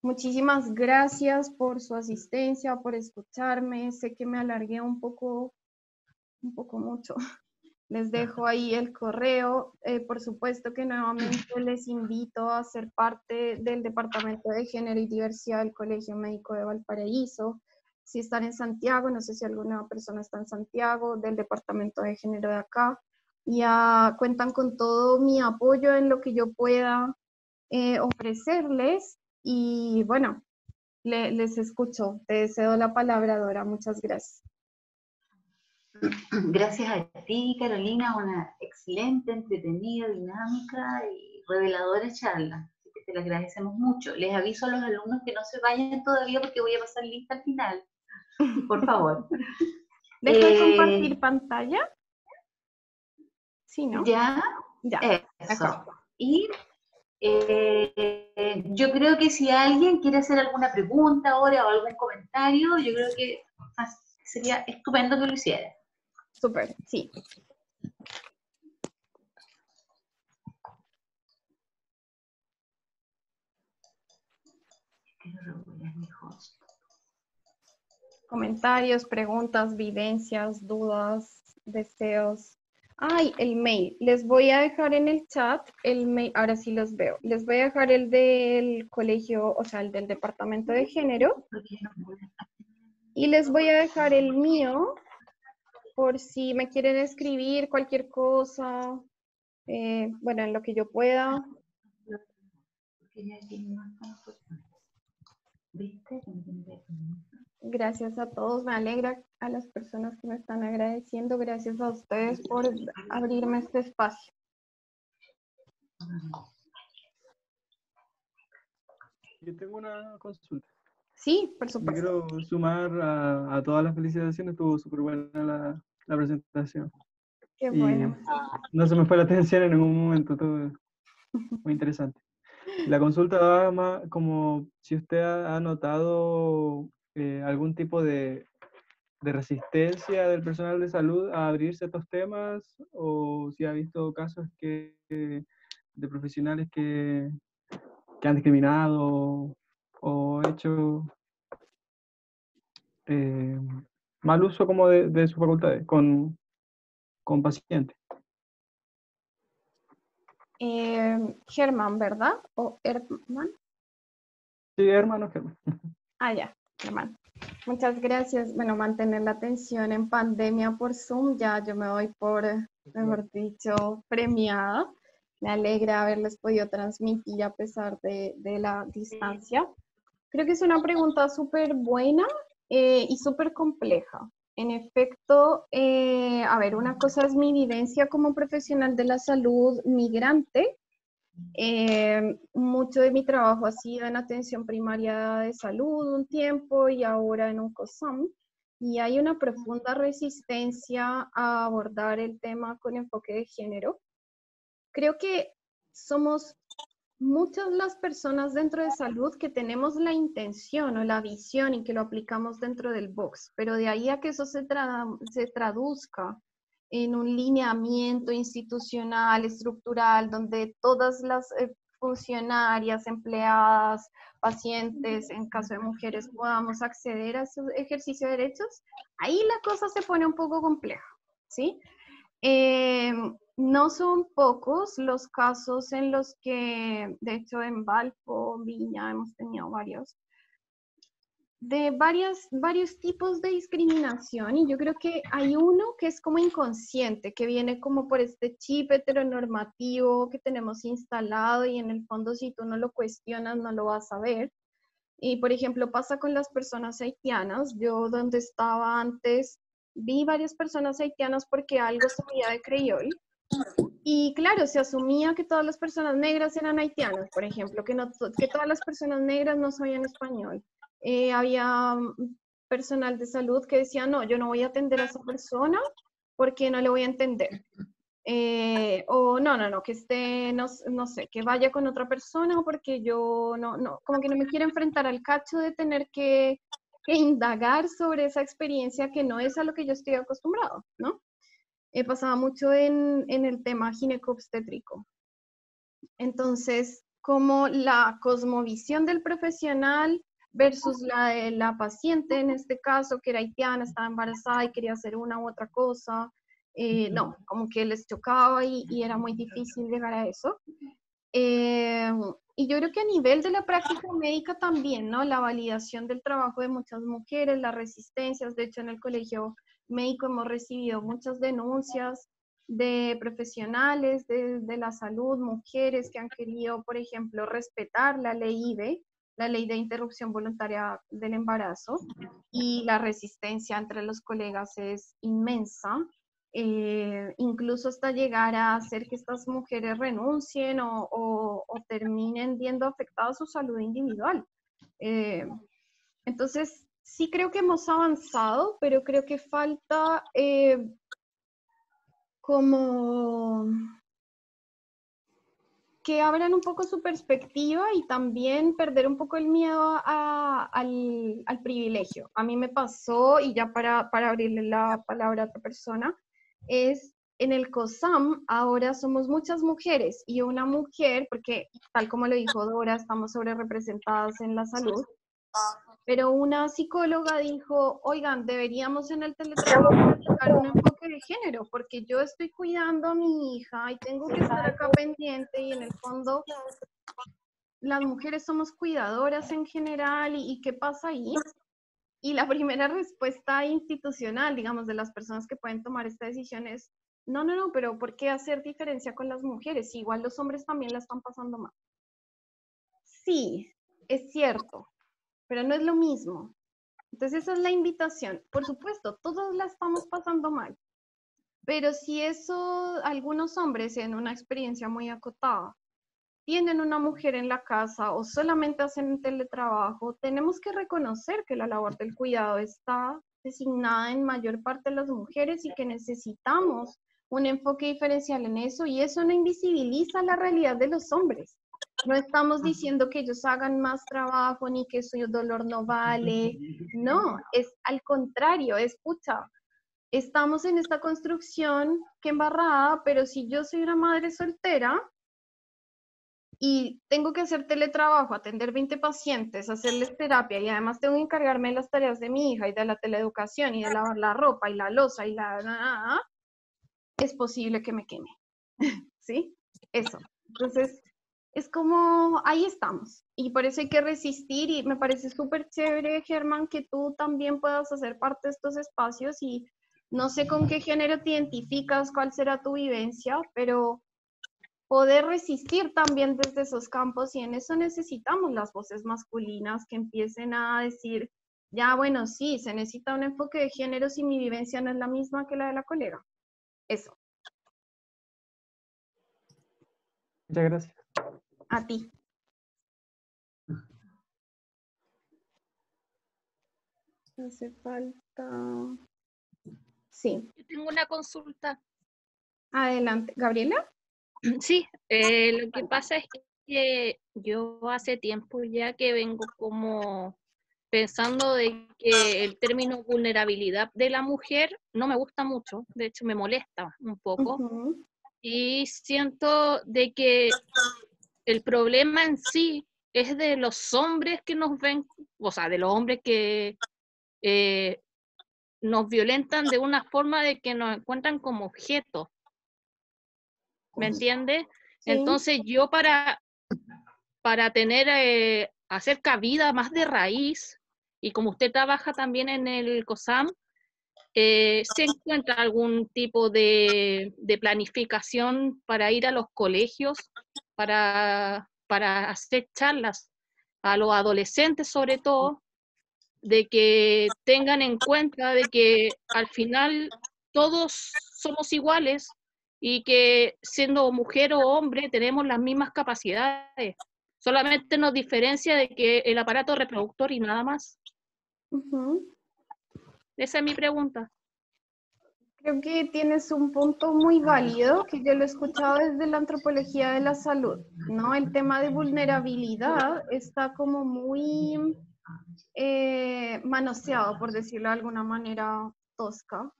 Muchísimas gracias por su asistencia, por escucharme. Sé que me alargué un poco mucho. Les dejo ahí el correo. Por supuesto que nuevamente les invito a ser parte del Departamento de Género y Diversidad del Colegio Médico de Valparaíso. Si están en Santiago, no sé si alguna persona está en Santiago, del Departamento de Género de acá, ya cuentan con todo mi apoyo en lo que yo pueda ofrecerles. Y bueno, les escucho. Te cedo la palabra, Dora. Muchas gracias. Gracias a ti, Carolina, una excelente, entretenida, dinámica y reveladora charla. Así que te lo agradecemos mucho. Les aviso a los alumnos que no se vayan todavía porque voy a pasar lista al final. Por favor. ¿Dejo de compartir pantalla? Sí, ¿no? Ya. Eso. Y yo creo que si alguien quiere hacer alguna pregunta ahora o algún comentario, yo creo que sería estupendo que lo hiciera. Súper, sí. Comentarios, preguntas, vivencias, dudas, deseos. Ay, el mail. Les voy a dejar en el chat el mail. Ahora sí los veo. Les voy a dejar el del colegio, o sea, el del Departamento de Género. Y les voy a dejar el mío por si me quieren escribir cualquier cosa, bueno, en lo que yo pueda. Porque ya aquí no están personas. ¿Viste? Que no tiene que ver con eso. Gracias a todos, me alegra a las personas que me están agradeciendo, gracias a ustedes por abrirme este espacio. Yo tengo una consulta. Sí, por Me supuesto. quiero sumar a todas las felicitaciones, estuvo súper buena la presentación. Qué Y bueno. no se me fue la atención en ningún momento, todo muy interesante. La consulta va más como si usted ha notado algún tipo de resistencia del personal de salud a abrirse a estos temas, o si ha visto casos de profesionales que han discriminado o hecho mal uso como de sus facultades con pacientes. Germán, ¿verdad? ¿O Herman? Sí, hermano Germán. Ah, ya, Germán. Muchas gracias. Bueno, mantener la atención en pandemia por Zoom, ya yo me doy por, mejor dicho, premiada. Me alegra haberles podido transmitir a pesar de la distancia. Creo que es una pregunta súper buena y súper compleja. En efecto, a ver, una cosa es mi vivencia como profesional de la salud migrante. Mucho de mi trabajo ha sido en atención primaria de salud un tiempo y ahora en un COSAM. Y hay una profunda resistencia a abordar el tema con enfoque de género. Creo que somos muchas las personas dentro de salud que tenemos la intención o la visión y que lo aplicamos dentro del box, pero de ahí a que eso se traduzca en un lineamiento institucional, estructural, donde todas las funcionarias, empleadas, pacientes, en caso de mujeres, podamos acceder a su ejercicio de derechos, ahí la cosa se pone un poco compleja, ¿sí? No son pocos los casos en los que, de hecho en Valpo, Viña, hemos tenido varios tipos de discriminación, y yo creo que hay uno que es como inconsciente, que viene como por este chip heteronormativo que tenemos instalado y en el fondo si tú no lo cuestionas no lo vas a ver. Y por ejemplo pasa con las personas haitianas. Yo donde estaba antes vi varias personas haitianas porque algo sabía de creyol. Y claro, se asumía que todas las personas negras eran haitianas, por ejemplo, que todas las personas negras no sabían español. Había personal de salud que decía, no, yo no voy a atender a esa persona porque no le voy a entender. O no, que esté, no sé, que vaya con otra persona porque yo como que no me quiero enfrentar al cacho de tener que indagar sobre esa experiencia que no es a lo que yo estoy acostumbrado, ¿no? Pasaba mucho en el tema ginecobstétrico. Entonces, como la cosmovisión del profesional versus la de la paciente, en este caso, que era haitiana, estaba embarazada y quería hacer una u otra cosa, no, como que les chocaba y era muy difícil llegar a eso. Y yo creo que a nivel de la práctica médica también, ¿no? La validación del trabajo de muchas mujeres, las resistencias. De hecho, en el colegio médico hemos recibido muchas denuncias de profesionales de la salud, mujeres que han querido, por ejemplo, respetar la ley IVE, la ley de interrupción voluntaria del embarazo, y la resistencia entre los colegas es inmensa. Incluso hasta llegar a hacer que estas mujeres renuncien o terminen viendo afectada su salud individual. Entonces, sí creo que hemos avanzado, pero creo que falta como que abran un poco su perspectiva y también perder un poco el miedo al privilegio. A mí me pasó, y ya para abrirle la palabra a otra persona, es en el COSAM ahora somos muchas mujeres y una mujer, porque tal como lo dijo Dora, estamos sobre representadas en la salud, pero una psicóloga dijo, oigan, deberíamos en el teletrabajo aplicar un enfoque de género, porque yo estoy cuidando a mi hija y tengo que estar acá pendiente, y en el fondo las mujeres somos cuidadoras en general, y ¿qué pasa ahí? Y la primera respuesta institucional, digamos, de las personas que pueden tomar esta decisión es, no, pero ¿por qué hacer diferencia con las mujeres? Igual los hombres también la están pasando mal. Sí, es cierto, pero no es lo mismo. Entonces esa es la invitación. Por supuesto, todos la estamos pasando mal, pero si eso, algunos hombres en una experiencia muy acotada, tienen una mujer en la casa o solamente hacen teletrabajo, tenemos que reconocer que la labor del cuidado está designada en mayor parte de las mujeres y que necesitamos un enfoque diferencial en eso, y eso no invisibiliza la realidad de los hombres. No estamos diciendo que ellos hagan más trabajo ni que su dolor no vale. No, es al contrario, es pucha. Estamos en esta construcción que embarrada, pero si yo soy una madre soltera y tengo que hacer teletrabajo, atender 20 pacientes, hacerles terapia y además tengo que encargarme de las tareas de mi hija y de la teleeducación y de lavar la ropa y la loza y es posible que me queme. ¿Sí? Eso. Entonces, es como, ahí estamos. Y por eso hay que resistir y me parece súper chévere, Germán, que tú también puedas hacer parte de estos espacios y no sé con qué género te identificas, cuál será tu vivencia, pero poder resistir también desde esos campos, y en eso necesitamos las voces masculinas que empiecen a decir, ya bueno, sí, se necesita un enfoque de género si mi vivencia no es la misma que la de la colega. Eso. Muchas gracias. A ti. Hace falta... Sí. Yo tengo una consulta. Adelante. ¿Gabriela? Sí, lo que pasa es que yo hace tiempo ya que vengo como pensando de que el término vulnerabilidad de la mujer no me gusta mucho, de hecho me molesta un poco, y siento de que el problema en sí es de los hombres que nos ven, o sea, de los hombres que nos violentan de una forma de que nos encuentran como objetos. ¿Me entiende? Sí. Entonces yo para tener, hacer cabida más de raíz, y como usted trabaja también en el COSAM, ¿se encuentra algún tipo de planificación para ir a los colegios, para hacer charlas a los adolescentes sobre todo, de que tengan en cuenta de que al final todos somos iguales y que siendo mujer o hombre tenemos las mismas capacidades, solamente nos diferencia de que el aparato reproductor y nada más? Esa es mi pregunta. Creo que tienes un punto muy válido, que yo lo he escuchado desde la antropología de la salud, ¿no? El tema de vulnerabilidad está como muy manoseado, por decirlo de alguna manera tosca,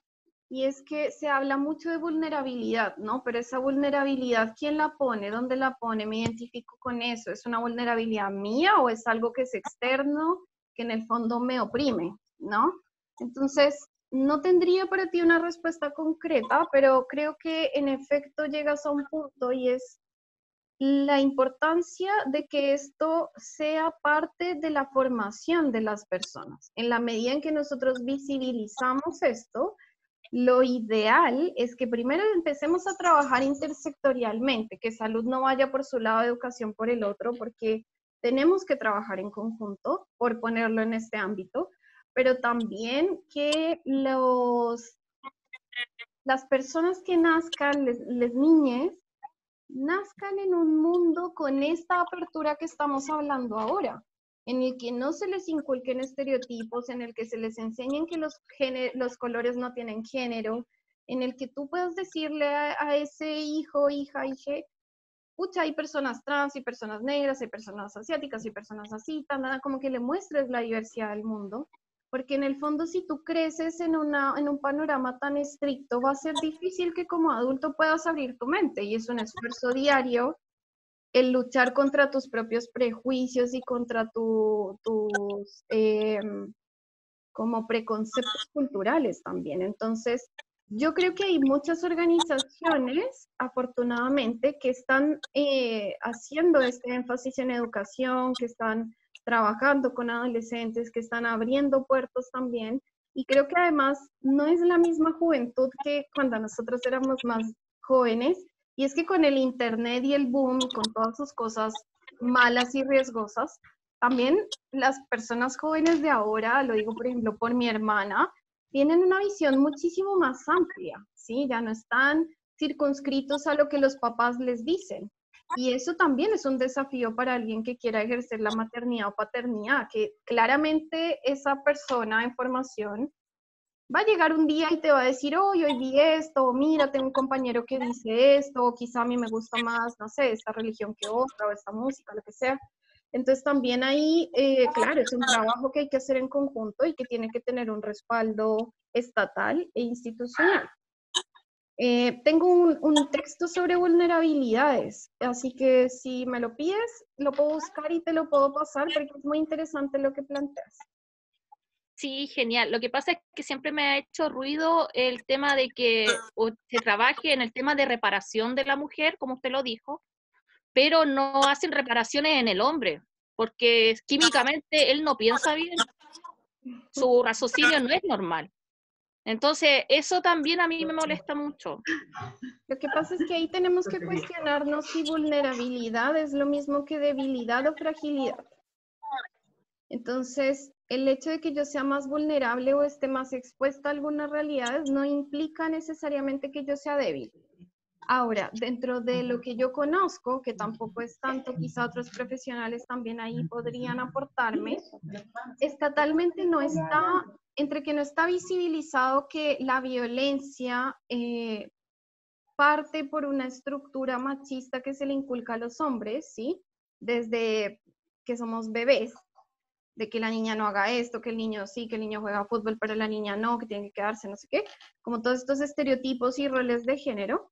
y es que se habla mucho de vulnerabilidad, ¿no? Pero esa vulnerabilidad, ¿quién la pone? ¿Dónde la pone? ¿Me identifico con eso? ¿Es una vulnerabilidad mía o es algo que es externo, que en el fondo me oprime, ¿no? Entonces, no tendría para ti una respuesta concreta, pero creo que en efecto llegas a un punto y es la importancia de que esto sea parte de la formación de las personas. En la medida en que nosotros visibilizamos esto, lo ideal es que primero empecemos a trabajar intersectorialmente, que salud no vaya por su lado, educación por el otro, porque tenemos que trabajar en conjunto, por ponerlo en este ámbito, pero también que las personas que nazcan, les niñes, nazcan en un mundo con esta apertura que estamos hablando ahora, en el que no se les inculquen estereotipos, en el que se les enseñen que los colores no tienen género, en el que tú puedas decirle a ese hijo, hija, pucha, hay personas trans, hay personas negras, hay personas asiáticas, hay personas así, nada, como que le muestres la diversidad del mundo, porque en el fondo si tú creces en un panorama tan estricto, va a ser difícil que como adulto puedas abrir tu mente, y es un esfuerzo diario el luchar contra tus propios prejuicios y contra tus como preconceptos culturales también. Entonces, yo creo que hay muchas organizaciones, afortunadamente, que están haciendo este énfasis en educación, que están trabajando con adolescentes, que están abriendo puertos también. Y creo que además no es la misma juventud que cuando nosotros éramos más jóvenes. Y es que con el internet y el boom, con todas sus cosas malas y riesgosas, también las personas jóvenes de ahora, lo digo por ejemplo por mi hermana, tienen una visión muchísimo más amplia, ¿sí? Ya no están circunscritos a lo que los papás les dicen. Y eso también es un desafío para alguien que quiera ejercer la maternidad o paternidad, que claramente esa persona en formación va a llegar un día y te va a decir, oh, hoy vi esto, o mira, tengo un compañero que dice esto, o quizá a mí me gusta más, no sé, esta religión que otra, o esta música, lo que sea. Entonces también ahí, claro, es un trabajo que hay que hacer en conjunto y que tiene que tener un respaldo estatal e institucional. Tengo un texto sobre vulnerabilidades, así que si me lo pides, lo puedo buscar y te lo puedo pasar porque es muy interesante lo que planteas. Sí, genial. Lo que pasa es que siempre me ha hecho ruido el tema de que se trabaje en el tema de reparación de la mujer, como usted lo dijo, pero no hacen reparaciones en el hombre, porque químicamente él no piensa bien, su raciocinio no es normal. Entonces, eso también a mí me molesta mucho. Lo que pasa es que ahí tenemos que cuestionarnos si vulnerabilidad es lo mismo que debilidad o fragilidad. Entonces, el hecho de que yo sea más vulnerable o esté más expuesta a algunas realidades no implica necesariamente que yo sea débil. Ahora, dentro de lo que yo conozco, que tampoco es tanto, quizá otros profesionales también ahí podrían aportarme, estatalmente no está, entre que no está visibilizado que la violencia parte por una estructura machista que se le inculca a los hombres, ¿sí? Desde que somos bebés, de que la niña no haga esto, que el niño sí, que el niño juega fútbol, pero la niña no, que tiene que quedarse, no sé qué, como todos estos estereotipos y roles de género.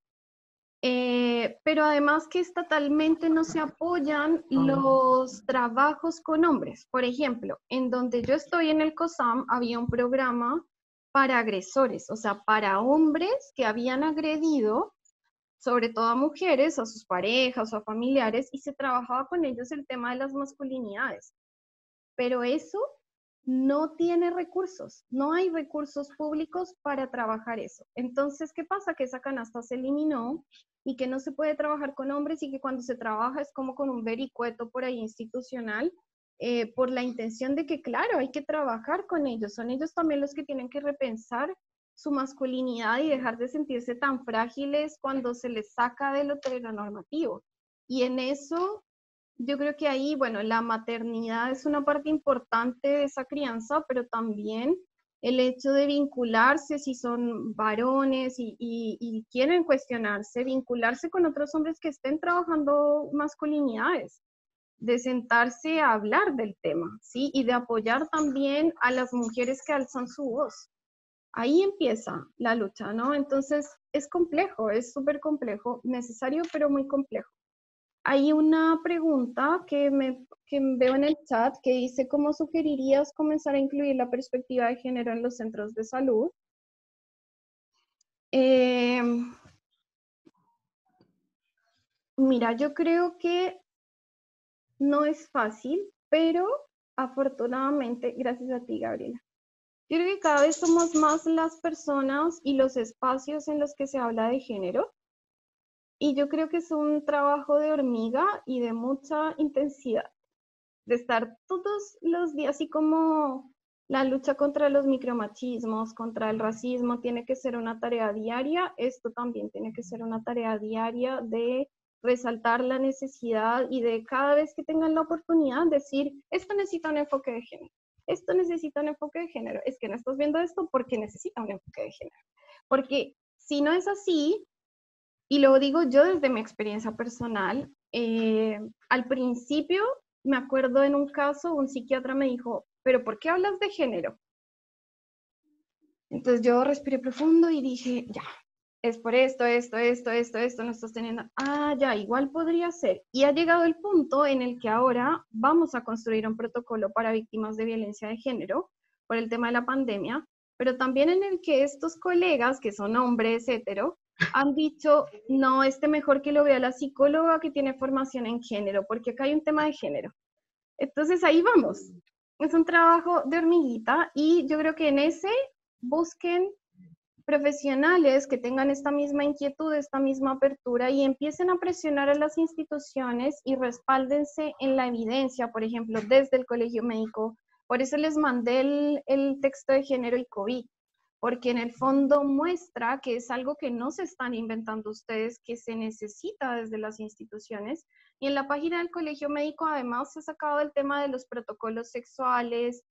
Pero además que estatalmente no se apoyan los trabajos con hombres. Por ejemplo, en donde yo estoy en el COSAM había un programa para agresores, o sea, para hombres que habían agredido, sobre todo a mujeres, a sus parejas o a familiares, y se trabajaba con ellos el tema de las masculinidades. Pero eso no tiene recursos, no hay recursos públicos para trabajar eso. Entonces, ¿qué pasa? Que esa canasta se eliminó y que no se puede trabajar con hombres y que cuando se trabaja es como con un vericueto por ahí institucional, por la intención de que, claro, hay que trabajar con ellos. Son ellos también los que tienen que repensar su masculinidad y dejar de sentirse tan frágiles cuando se les saca de lo heteronormativo. Y en eso, yo creo que ahí, bueno, la maternidad es una parte importante de esa crianza, pero también el hecho de vincularse, si son varones y quieren cuestionarse, vincularse con otros hombres que estén trabajando masculinidades, de sentarse a hablar del tema, ¿sí? Y de apoyar también a las mujeres que alzan su voz. Ahí empieza la lucha, ¿no? Entonces, es complejo, es súper complejo, necesario, pero muy complejo. Hay una pregunta que veo en el chat que dice, ¿cómo sugerirías comenzar a incluir la perspectiva de género en los centros de salud? Mira, yo creo que no es fácil, pero afortunadamente, gracias a ti, Gabriela. Yo creo que cada vez somos más las personas y los espacios en los que se habla de género. Y yo creo que es un trabajo de hormiga y de mucha intensidad, de estar todos los días, así como la lucha contra los micromachismos, contra el racismo, tiene que ser una tarea diaria, esto también tiene que ser una tarea diaria de resaltar la necesidad y de cada vez que tengan la oportunidad decir, esto necesita un enfoque de género, esto necesita un enfoque de género, es que no estás viendo esto porque necesita un enfoque de género. Porque si no es así, y lo digo yo desde mi experiencia personal, al principio, me acuerdo en un caso, un psiquiatra me dijo, ¿pero por qué hablas de género? Entonces yo respiré profundo y dije, ya, es por esto, no estás teniendo, ya, igual podría ser. Y ha llegado el punto en el que ahora vamos a construir un protocolo para víctimas de violencia de género por el tema de la pandemia, pero también en el que estos colegas, que son hombres hetero, han dicho, no, mejor que lo vea la psicóloga que tiene formación en género, porque acá hay un tema de género. Entonces ahí vamos. Es un trabajo de hormiguita y yo creo que en ese busquen profesionales que tengan esta misma inquietud, esta misma apertura y empiecen a presionar a las instituciones y respáldense en la evidencia, por ejemplo, desde el colegio médico. Por eso les mandé el texto de género y COVID, porque en el fondo muestra que es algo que no se están inventando ustedes, que se necesita desde las instituciones. Y en la página del colegio médico además se ha sacado el tema de los protocolos sexuales,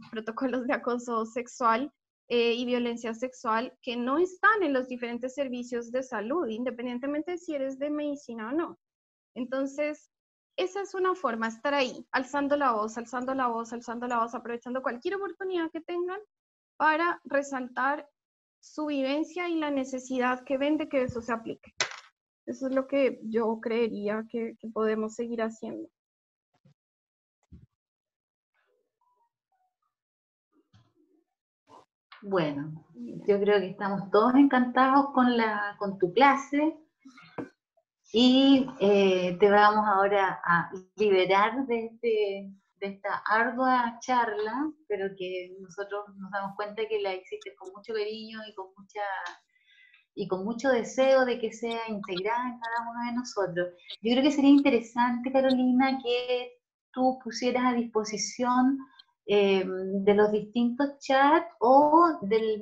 protocolos de acoso sexual, y violencia sexual que no están en los diferentes servicios de salud, independientemente de si eres de medicina o no. Entonces, esa es una forma, estar ahí, alzando la voz, alzando la voz, alzando la voz, aprovechando cualquier oportunidad que tengan para resaltar su vivencia y la necesidad que ven de que eso se aplique. Eso es lo que yo creería que podemos seguir haciendo. Bueno, yo creo que estamos todos encantados con tu clase y te vamos ahora a liberar de esta ardua charla, pero que nosotros nos damos cuenta que la hiciste con mucho cariño y con mucho deseo de que sea integrada en cada uno de nosotros. Yo creo que sería interesante, Carolina, que tú pusieras a disposición de los distintos chats o del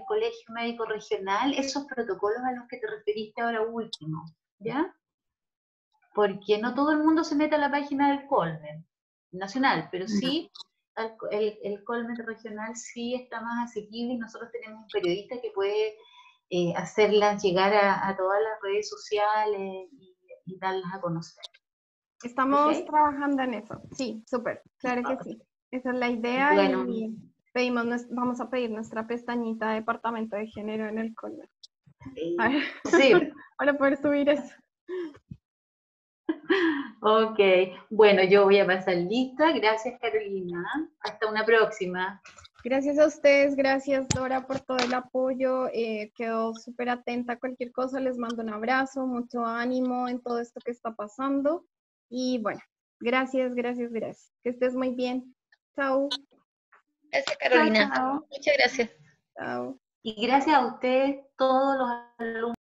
Colegio Médico Regional, esos protocolos a los que te referiste ahora último, ¿ya? Porque no todo el mundo se mete a la página del Colmed nacional, pero sí el Colmed regional sí está más asequible y nosotros tenemos un periodista que puede hacerlas llegar a todas las redes sociales y darlas a conocer. Estamos ¿Okay? trabajando en eso, sí, súper, claro que sí. Esa es la idea. Bueno. Y vamos a pedir nuestra pestañita de departamento de género en el Colmed. Sí. Para poder subir eso. Ok, bueno, yo voy a pasar lista. Gracias, Carolina. Hasta una próxima. Gracias a ustedes, gracias Dora por todo el apoyo. Quedo súper atenta a cualquier cosa. Les mando un abrazo, mucho ánimo en todo esto que está pasando. Y bueno, gracias. Que estés muy bien. Chao. Gracias, Carolina. Chao. Muchas gracias. Chao. Y gracias a ustedes, todos los alumnos.